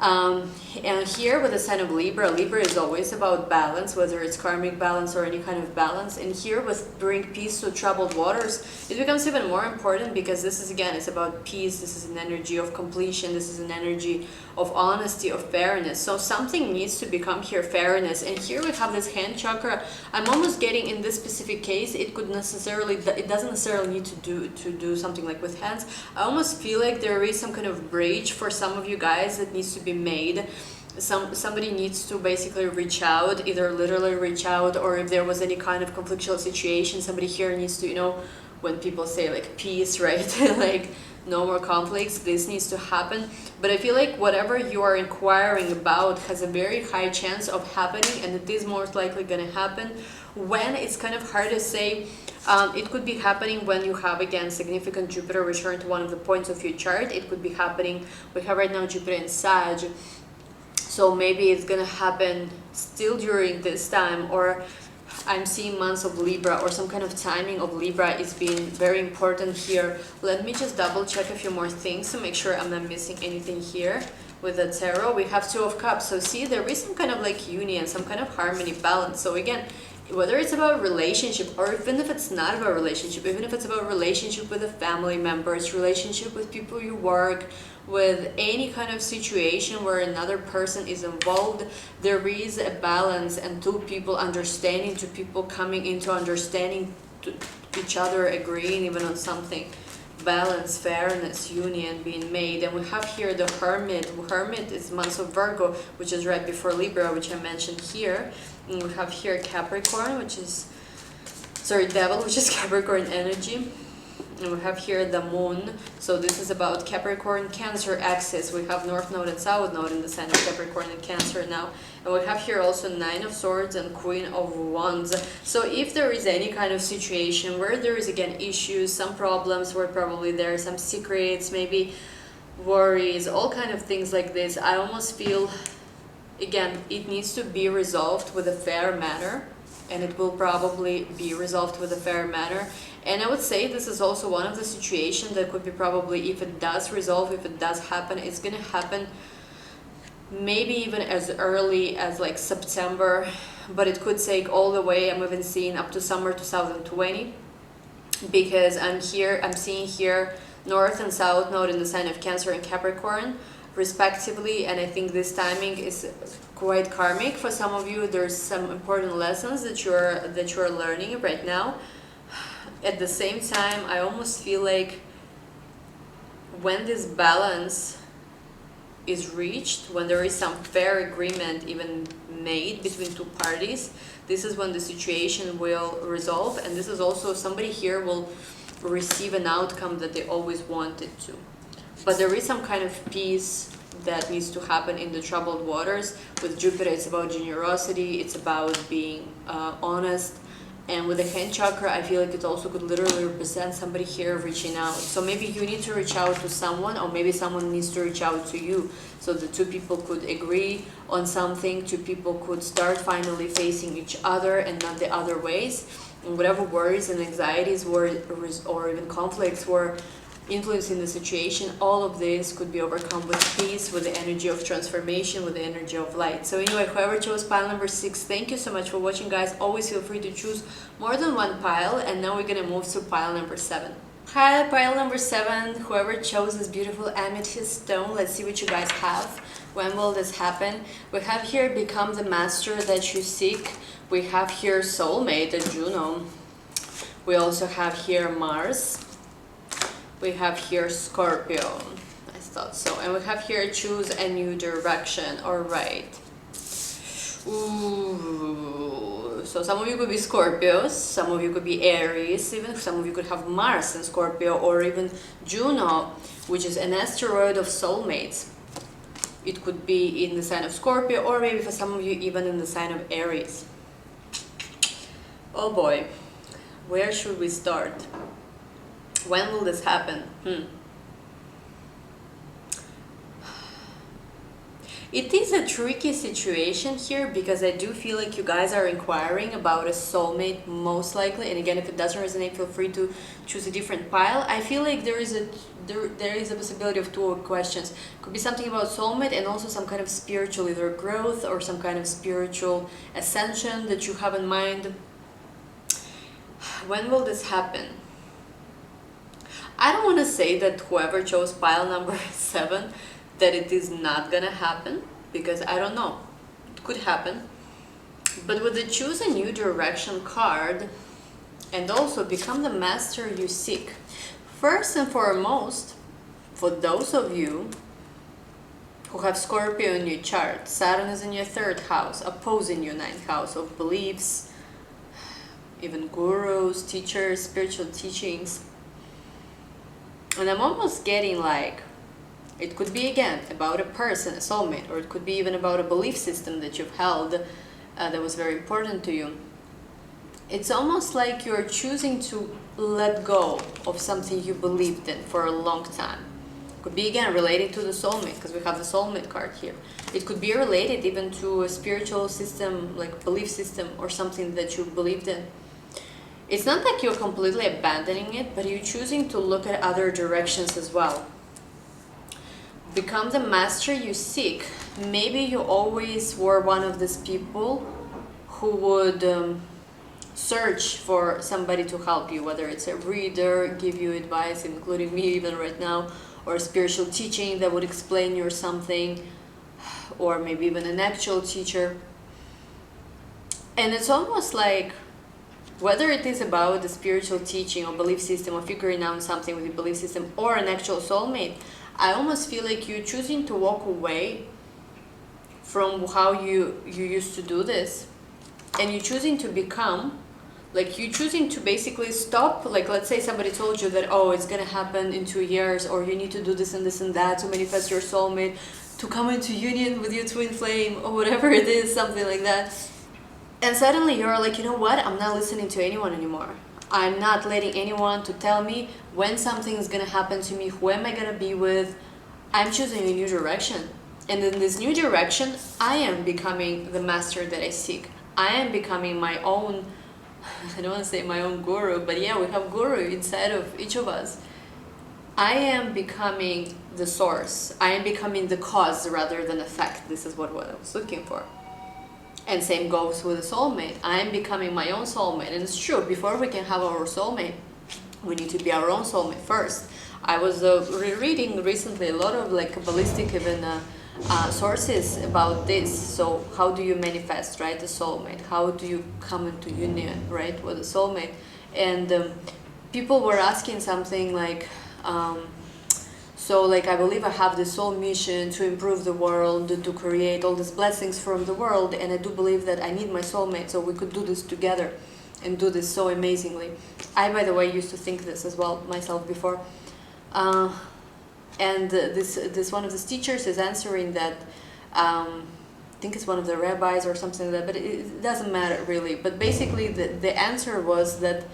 And here with the sign of Libra, Libra is always about balance, whether it's karmic balance or any kind of balance. And here with bring peace to troubled waters, it becomes even more important, because this is, again, it's about peace. This is an energy of completion. This is an energy of honesty, of fairness. So something needs to become here fairness. And here we have this hand chakra. I'm almost getting, in this specific case, it could necessarily, it doesn't necessarily need to do something like with hands. I almost feel like there is some kind of bridge for some of you guys that needs to be made. Somebody needs to basically reach out, either literally reach out, or if there was any kind of conflictual situation, somebody here needs to, you know, when people say like peace, right? Like no more conflicts, this needs to happen. But I feel like whatever you are inquiring about has a very high chance of happening, and it is most likely going to happen. When, it's kind of hard to say. It could be happening when you have, again, significant Jupiter return to one of the points of your chart. It could be happening, we have right now Jupiter in Sag, so maybe it's gonna happen still during this time, or I'm seeing months of Libra, or some kind of timing of Libra is being very important here. Let me just double check a few more things to make sure I'm not missing anything here. With the tarot, we have Two of Cups. So see, there is some kind of like union, some kind of harmony, balance. So again, whether it's about relationship, or even if it's not about relationship, even if it's about relationship with the family members, relationship with people you work with, any kind of situation where another person is involved, there is a balance, and two people understanding, two people coming into understanding to each other, agreeing even on something. Balance, fairness, union being made. And we have here the Hermit. Hermit is months of Virgo, which is right before Libra, which I mentioned here. And we have here Capricorn, which is, sorry, Devil, which is Capricorn energy. And we have here the Moon. So this is about Capricorn, Cancer axis. We have North Node and South Node in the sign of Capricorn and Cancer now. And we have here also Nine of Swords and Queen of Wands. So if there is any kind of situation where there is, again, issues, some problems, where probably there are some secrets, maybe worries, all kind of things like this, I almost feel, again, it needs to be resolved with a fair manner. And it will probably be resolved with a fair manner. And I would say this is also one of the situations that could be probably, if it does resolve, if it does happen, it's going to happen maybe even as early as like September, but it could take all the way, I'm even seeing up to summer 2020, because I'm seeing here North and South Node in the sign of Cancer and Capricorn respectively, and I think this timing is quite karmic for some of you. There's some important lessons that you're learning right now. At the same time, I almost feel like when this balance is reached, when there is some fair agreement even made between two parties, this is when the situation will resolve, and this is also somebody here will receive an outcome that they always wanted to. But there is some kind of peace that needs to happen in the troubled waters. With Jupiter, it's about generosity, it's about being honest. And with the hand chakra, I feel like it also could literally represent somebody here reaching out. So maybe you need to reach out to someone, or maybe someone needs to reach out to you. So the two people could agree on something, two people could start finally facing each other and not the other ways. And whatever worries and anxieties were, or even conflicts were influencing the situation, all of this could be overcome with peace, with the energy of transformation, with the energy of light. So anyway, whoever chose pile number 6, thank you so much for watching, guys. Always feel free to choose more than one pile. And now we're gonna move to pile number 7. Hi, pile number 7, whoever chose this beautiful amethyst stone, let's see what you guys have. When will this happen? We have here become the master that you seek. We have here soulmate, the Juno. We also have here Mars. We have here Scorpio. I thought so. And we have here choose a new direction. All right. Ooh. So some of you could be Scorpios, some of you could be Aries, even some of you could have Mars in Scorpio, or even Juno, which is an asteroid of soulmates. It could be in the sign of Scorpio, or maybe for some of you even in the sign of Aries. Oh boy, where should we start? When will this happen? It is a tricky situation here, because I do feel like you guys are inquiring about a soulmate most likely. And again, if it doesn't resonate, feel free to choose a different pile. I feel like there is a possibility of two questions. Could be something about soulmate, and also some kind of spiritual either growth or some kind of spiritual ascension that you have in mind. When will this happen? I don't want to say that whoever chose pile number 7 that it is not gonna happen, because I don't know, it could happen. But with the choose a new direction card, and also become the master you seek, first and foremost, for those of you who have Scorpio in your chart, Saturn is in your 3rd house, opposing your 9th house of beliefs, even gurus, teachers, spiritual teachings. And I'm almost getting like, it could be again about a person, a soulmate, or it could be even about a belief system that you've held that was very important to you. It's almost like you're choosing to let go of something you believed in for a long time. Could be again related to the soulmate, because we have the soulmate card here. It could be related even to a spiritual system, like belief system or something that you believed in. It's not like you're completely abandoning it, but you're choosing to look at other directions as well. Become the master you seek. Maybe you always were one of these people who would search for somebody to help you, whether it's a reader, give you advice, including me even right now, or a spiritual teaching that would explain you something, or maybe even an actual teacher. And it's almost like, whether it is about the spiritual teaching or belief system or figuring out something with your belief system or an actual soulmate, I almost feel like you're choosing to walk away from how you used to do this, and you're choosing to become, like you're choosing to basically stop. Like, let's say somebody told you that, oh, it's gonna happen in 2 years, or you need to do this and that to manifest your soulmate, to come into union with your twin flame, or whatever it is, something like that. And suddenly you're like, you know what, I'm not listening to anyone anymore. I'm not letting anyone to tell me when something's gonna happen to me, who am I gonna be with. I'm choosing a new direction. And in this new direction, I am becoming the master that I seek. I am becoming my own, I don't want to say my own guru, but yeah, we have guru inside of each of us. I am becoming the source. I am becoming the cause rather than effect. This is what I was looking for. And same goes with a soulmate. I am becoming my own soulmate. And it's true, before we can have our soulmate, we need to be our own soulmate first. I was rereading recently a lot of like Kabbalistic even sources about this. So how do you manifest, right, the soulmate? How do you come into union, right, with a soulmate? And people were asking something like, so like, I believe I have this soul mission to improve the world, to create all these blessings from the world, and I do believe that I need my soulmate so we could do this together and do this so amazingly. I, by the way, used to think this as well myself before. And this one of the teachers is answering that, I think it's one of the rabbis or something like that, but it doesn't matter really. But basically the answer was that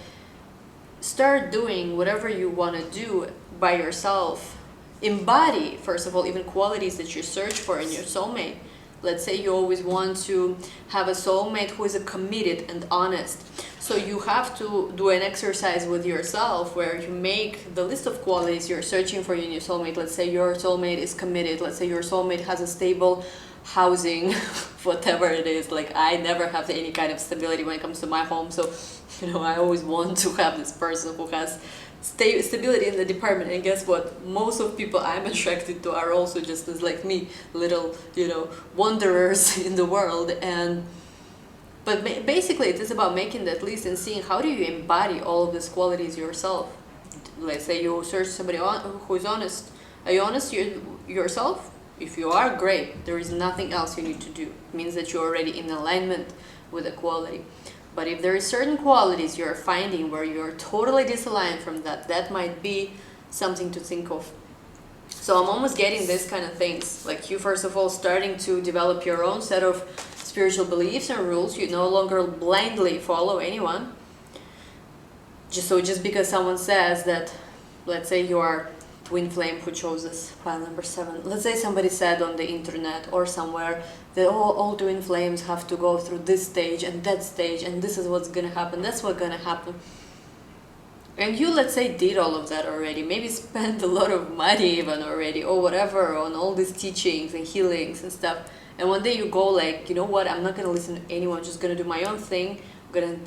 start doing whatever you want to do by yourself. Embody, first of all, even qualities that you search for in your soulmate. Let's say you always want to have a soulmate who is committed and honest. So you have to do an exercise with yourself where you make the list of qualities you're searching for in your soulmate. Let's say your soulmate is committed. Let's say your soulmate has a stable housing, whatever it is. Like, I never have any kind of stability when it comes to my home. So, you know, I always want to have this person who has stability in the department. And guess what, most of people I'm attracted to are also just as like me, little, you know, wanderers in the world. And but basically it is about making that list and seeing how do you embody all of these qualities yourself. Let's say you search somebody who is honest. Are you honest yourself? If you are, great. There is nothing else you need to do. It means that you're already in alignment with the quality. But if there is certain qualities you're finding where you're totally disaligned from that, that might be something to think of. So I'm almost getting this kind of things. Like, you first of all starting to develop your own set of spiritual beliefs and rules. You no longer blindly follow anyone. Just because someone says that, let's say you are twin flame who chose this file number 7. Let's say somebody said on the internet or somewhere that all twin flames have to go through this stage and that stage, and this is what's gonna happen, that's what's gonna happen. And you, let's say, did all of that already, maybe spent a lot of money even already or whatever on all these teachings and healings and stuff. And one day you go like, you know what, I'm not gonna listen to anyone, I'm just gonna do my own thing. I'm gonna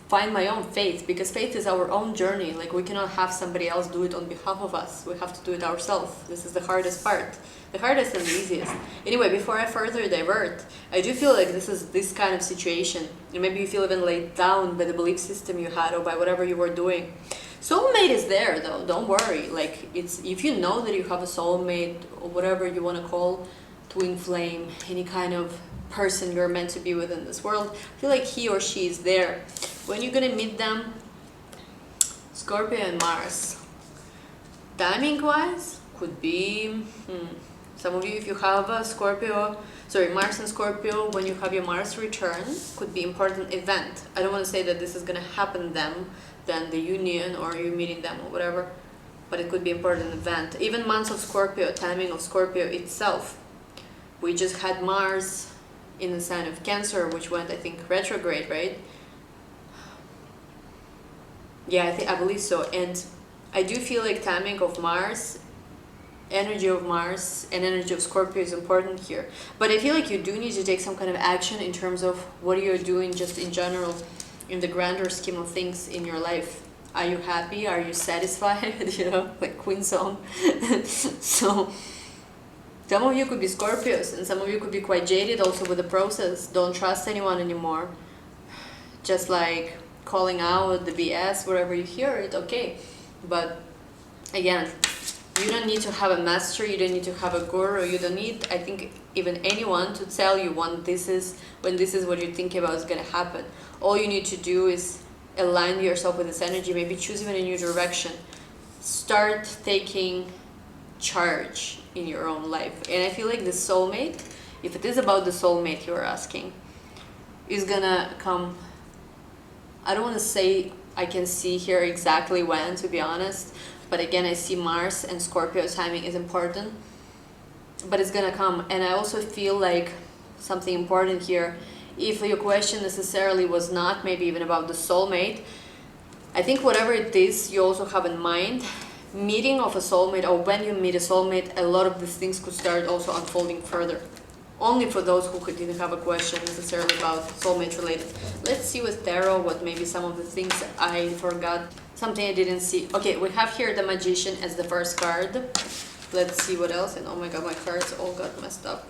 find my own faith, because faith is our own journey. Like, we cannot have somebody else do it on behalf of us. We have to do it ourselves. This is the hardest part, the hardest and the easiest. Anyway, before I further divert, I do feel like this is this kind of situation, and maybe you feel even laid down by the belief system you had or by whatever you were doing. Soulmate is there though, don't worry. Like, it's, if you know that you have a soulmate or whatever you want to call, twin flame, any kind of person you're meant to be with in this world, I feel like he or she is there. When you're gonna meet them, Scorpio and Mars. Timing wise, could be some of you, if you have a Scorpio Mars and Scorpio, when you have your Mars return, could be important event. I don't want to say that this is going to happen then the union or you meeting them or whatever, but it could be important event. Even months of Scorpio, timing of Scorpio itself. We just had Mars in the sign of Cancer, which went, I think, retrograde, right? Yeah, I believe so. And I do feel like timing of Mars, energy of Mars and energy of Scorpio is important here. But I feel like you do need to take some kind of action in terms of what you're doing just in general, in the grander scheme of things in your life. Are you happy? Are you satisfied? You know, like Queen song. So some of you could be Scorpios and some of you could be quite jaded also with the process. Don't trust anyone anymore. Just like calling out the BS wherever you hear it, okay. But again, you don't need to have a master, you don't need to have a guru, you don't need, I think, even anyone to tell you when this is what you're thinking about is going to happen. All you need to do is align yourself with this energy, maybe choose even a new direction. Start taking charge in your own life. And I feel like the soulmate, if it is about the soulmate you're asking, is gonna come. I don't want to say I can see here exactly when, to be honest, but again, I see Mars and Scorpio timing is important, but it's gonna come. And I also feel like something important here, if your question necessarily was not maybe even about the soulmate, I think whatever it is you also have in mind, meeting of a soulmate, or when you meet a soulmate, a lot of these things could start also unfolding further. Only for those who didn't have a question necessarily about soulmate related. Let's see with tarot what maybe some of the things I forgot, something I didn't see. Okay, we have here the Magician as the first card. Let's see what else. And oh my god, my cards all got messed up.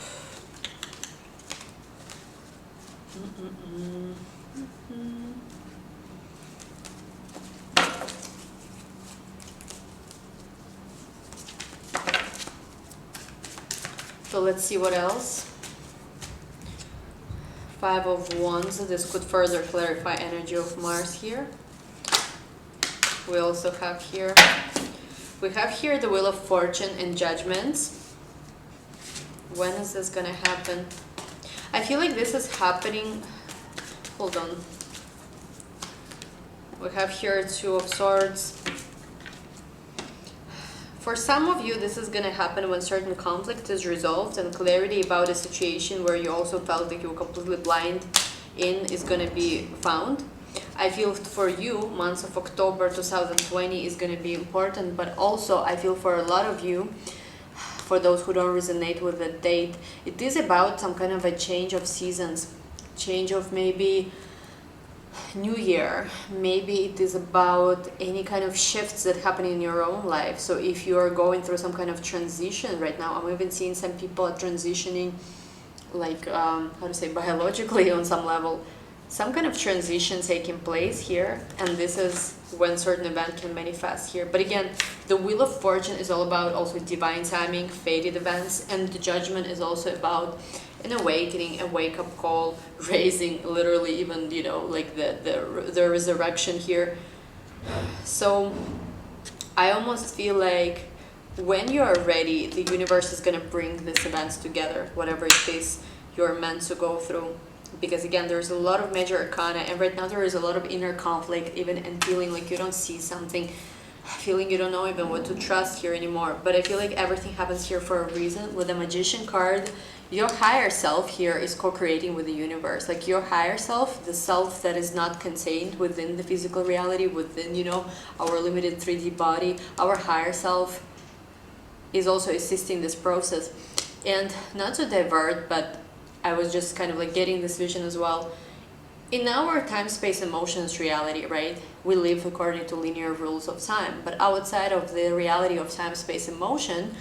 So let's see what else. Five of Wands. This could further clarify energy of Mars here. We also have here, the Wheel of Fortune and Judgments. When is this gonna happen? I feel like this is happening. Hold on. We have here Two of Swords. For some of you, this is going to happen when certain conflict is resolved and clarity about a situation where you also felt like you were completely blind in is going to be found. I feel for you, months of October 2020 is going to be important, but also I feel for a lot of you, for those who don't resonate with the date, it is about some kind of a change of seasons, change of maybe new year. Maybe it is about any kind of shifts that happen in your own life. So if you are going through some kind of transition right now, I'm even seeing some people transitioning, like how to say, biologically on some level, some kind of transition taking place here, and this is when certain event can manifest here. But again, the Wheel of Fortune is all about also divine timing, fated events, and the Judgment is also about an awakening, a wake-up call, raising, literally even, you know, like the resurrection here. So I almost feel like when you are ready, the universe is going to bring these events together, whatever it is you're meant to go through. Because again, there's a lot of major arcana, and right now there is a lot of inner conflict, even, and feeling like you don't see something, feeling you don't know even what to trust here anymore. But I feel like everything happens here for a reason. With the Magician card, your higher self here is co-creating with the universe. Like your higher self, the self that is not contained within the physical reality, within, you know, our limited 3D body, our higher self is also assisting this process. And not to divert, but I was just kind of like getting this vision as well. In our time, space, emotions reality, right? We live according to linear rules of time, but outside of the reality of time, space, emotion,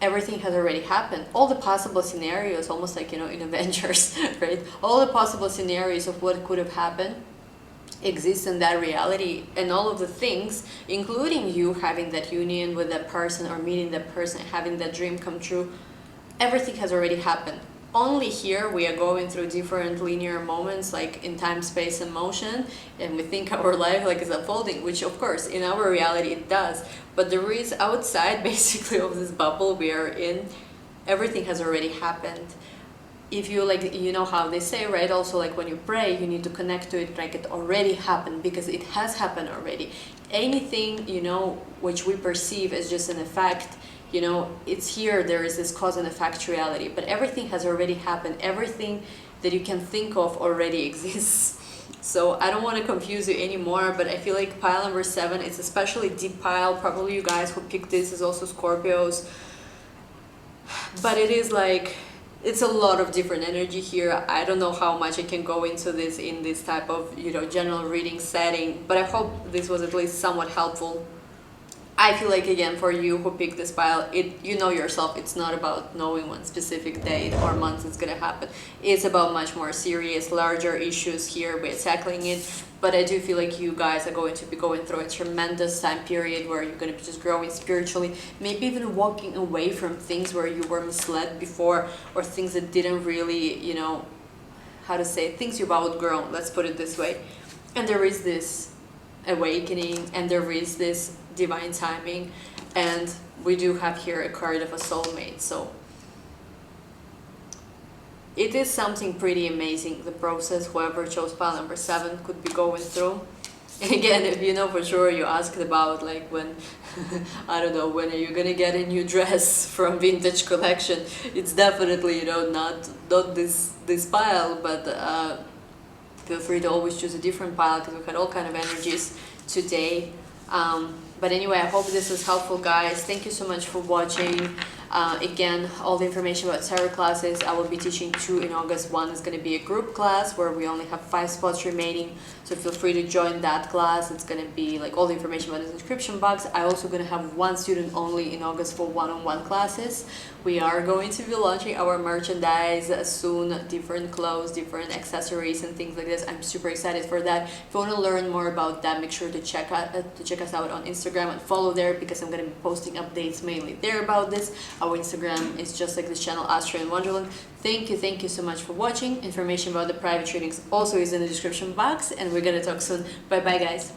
everything has already happened. All the possible scenarios, almost like, you know, in Avengers, right? All the possible scenarios of what could have happened exist in that reality, and all of the things, including you having that union with that person or meeting that person, having that dream come true, everything has already happened. Only here we are going through different linear moments, like in time, space, and motion, and we think our life like is unfolding, which of course in our reality it does. But there is outside basically of this bubble we are in, everything has already happened. if you like, you know how they say, right, also like when you pray you need to connect to it like it already happened, because it has happened already. Anything, you know, which we perceive as just an effect, you know, it's here, there is this cause and effect reality, but everything has already happened. Everything that you can think of already exists. So I don't want to confuse you anymore, but I feel like pile number 7, it's especially deep pile. Probably you guys who picked this is also Scorpios, but it is like, it's a lot of different energy here. I don't know how much I can go into this in this type of, you know, general reading setting, but I hope this was at least somewhat helpful. I feel like, again, for you who picked this pile, you know yourself, it's not about knowing one specific date or month it's gonna happen. It's about much more serious, larger issues here. We're tackling it, but I do feel like you guys are going to be going through a tremendous time period where you're gonna be just growing spiritually, maybe even walking away from things where you were misled before, or things that didn't really, you know, how to say, things you've outgrown, let's put it this way. And there is this awakening, and there is this divine timing, and we do have here a card of a soulmate. So it is something pretty amazing, the process whoever chose pile number 7 could be going through. And again, if you know for sure, you asked about like when I don't know, when are you gonna get a new dress from vintage collection. It's definitely, you know, not this pile, but feel free to always choose a different pile, because we've had all kind of energies today. But anyway, I hope this was helpful, guys. Thank you so much for watching. Again, all the information about tarot classes, I will be teaching 2 in August. One is going to be a group class where we only have 5 spots remaining, so feel free to join that class. It's going to be like all the information about the description box. I also going to have 1 student only in August for one-on-one classes. We are going to be launching our merchandise soon, different clothes, different accessories and things like this. I'm super excited for that. If you want to learn more about that, make sure to check us out on Instagram and follow there, because I'm going to be posting updates mainly there about this. Our Instagram is just like this channel, Astro in Wonderland. Thank you so much for watching. Information about the private readings also is in the description box, and we're gonna talk soon. Bye bye, guys.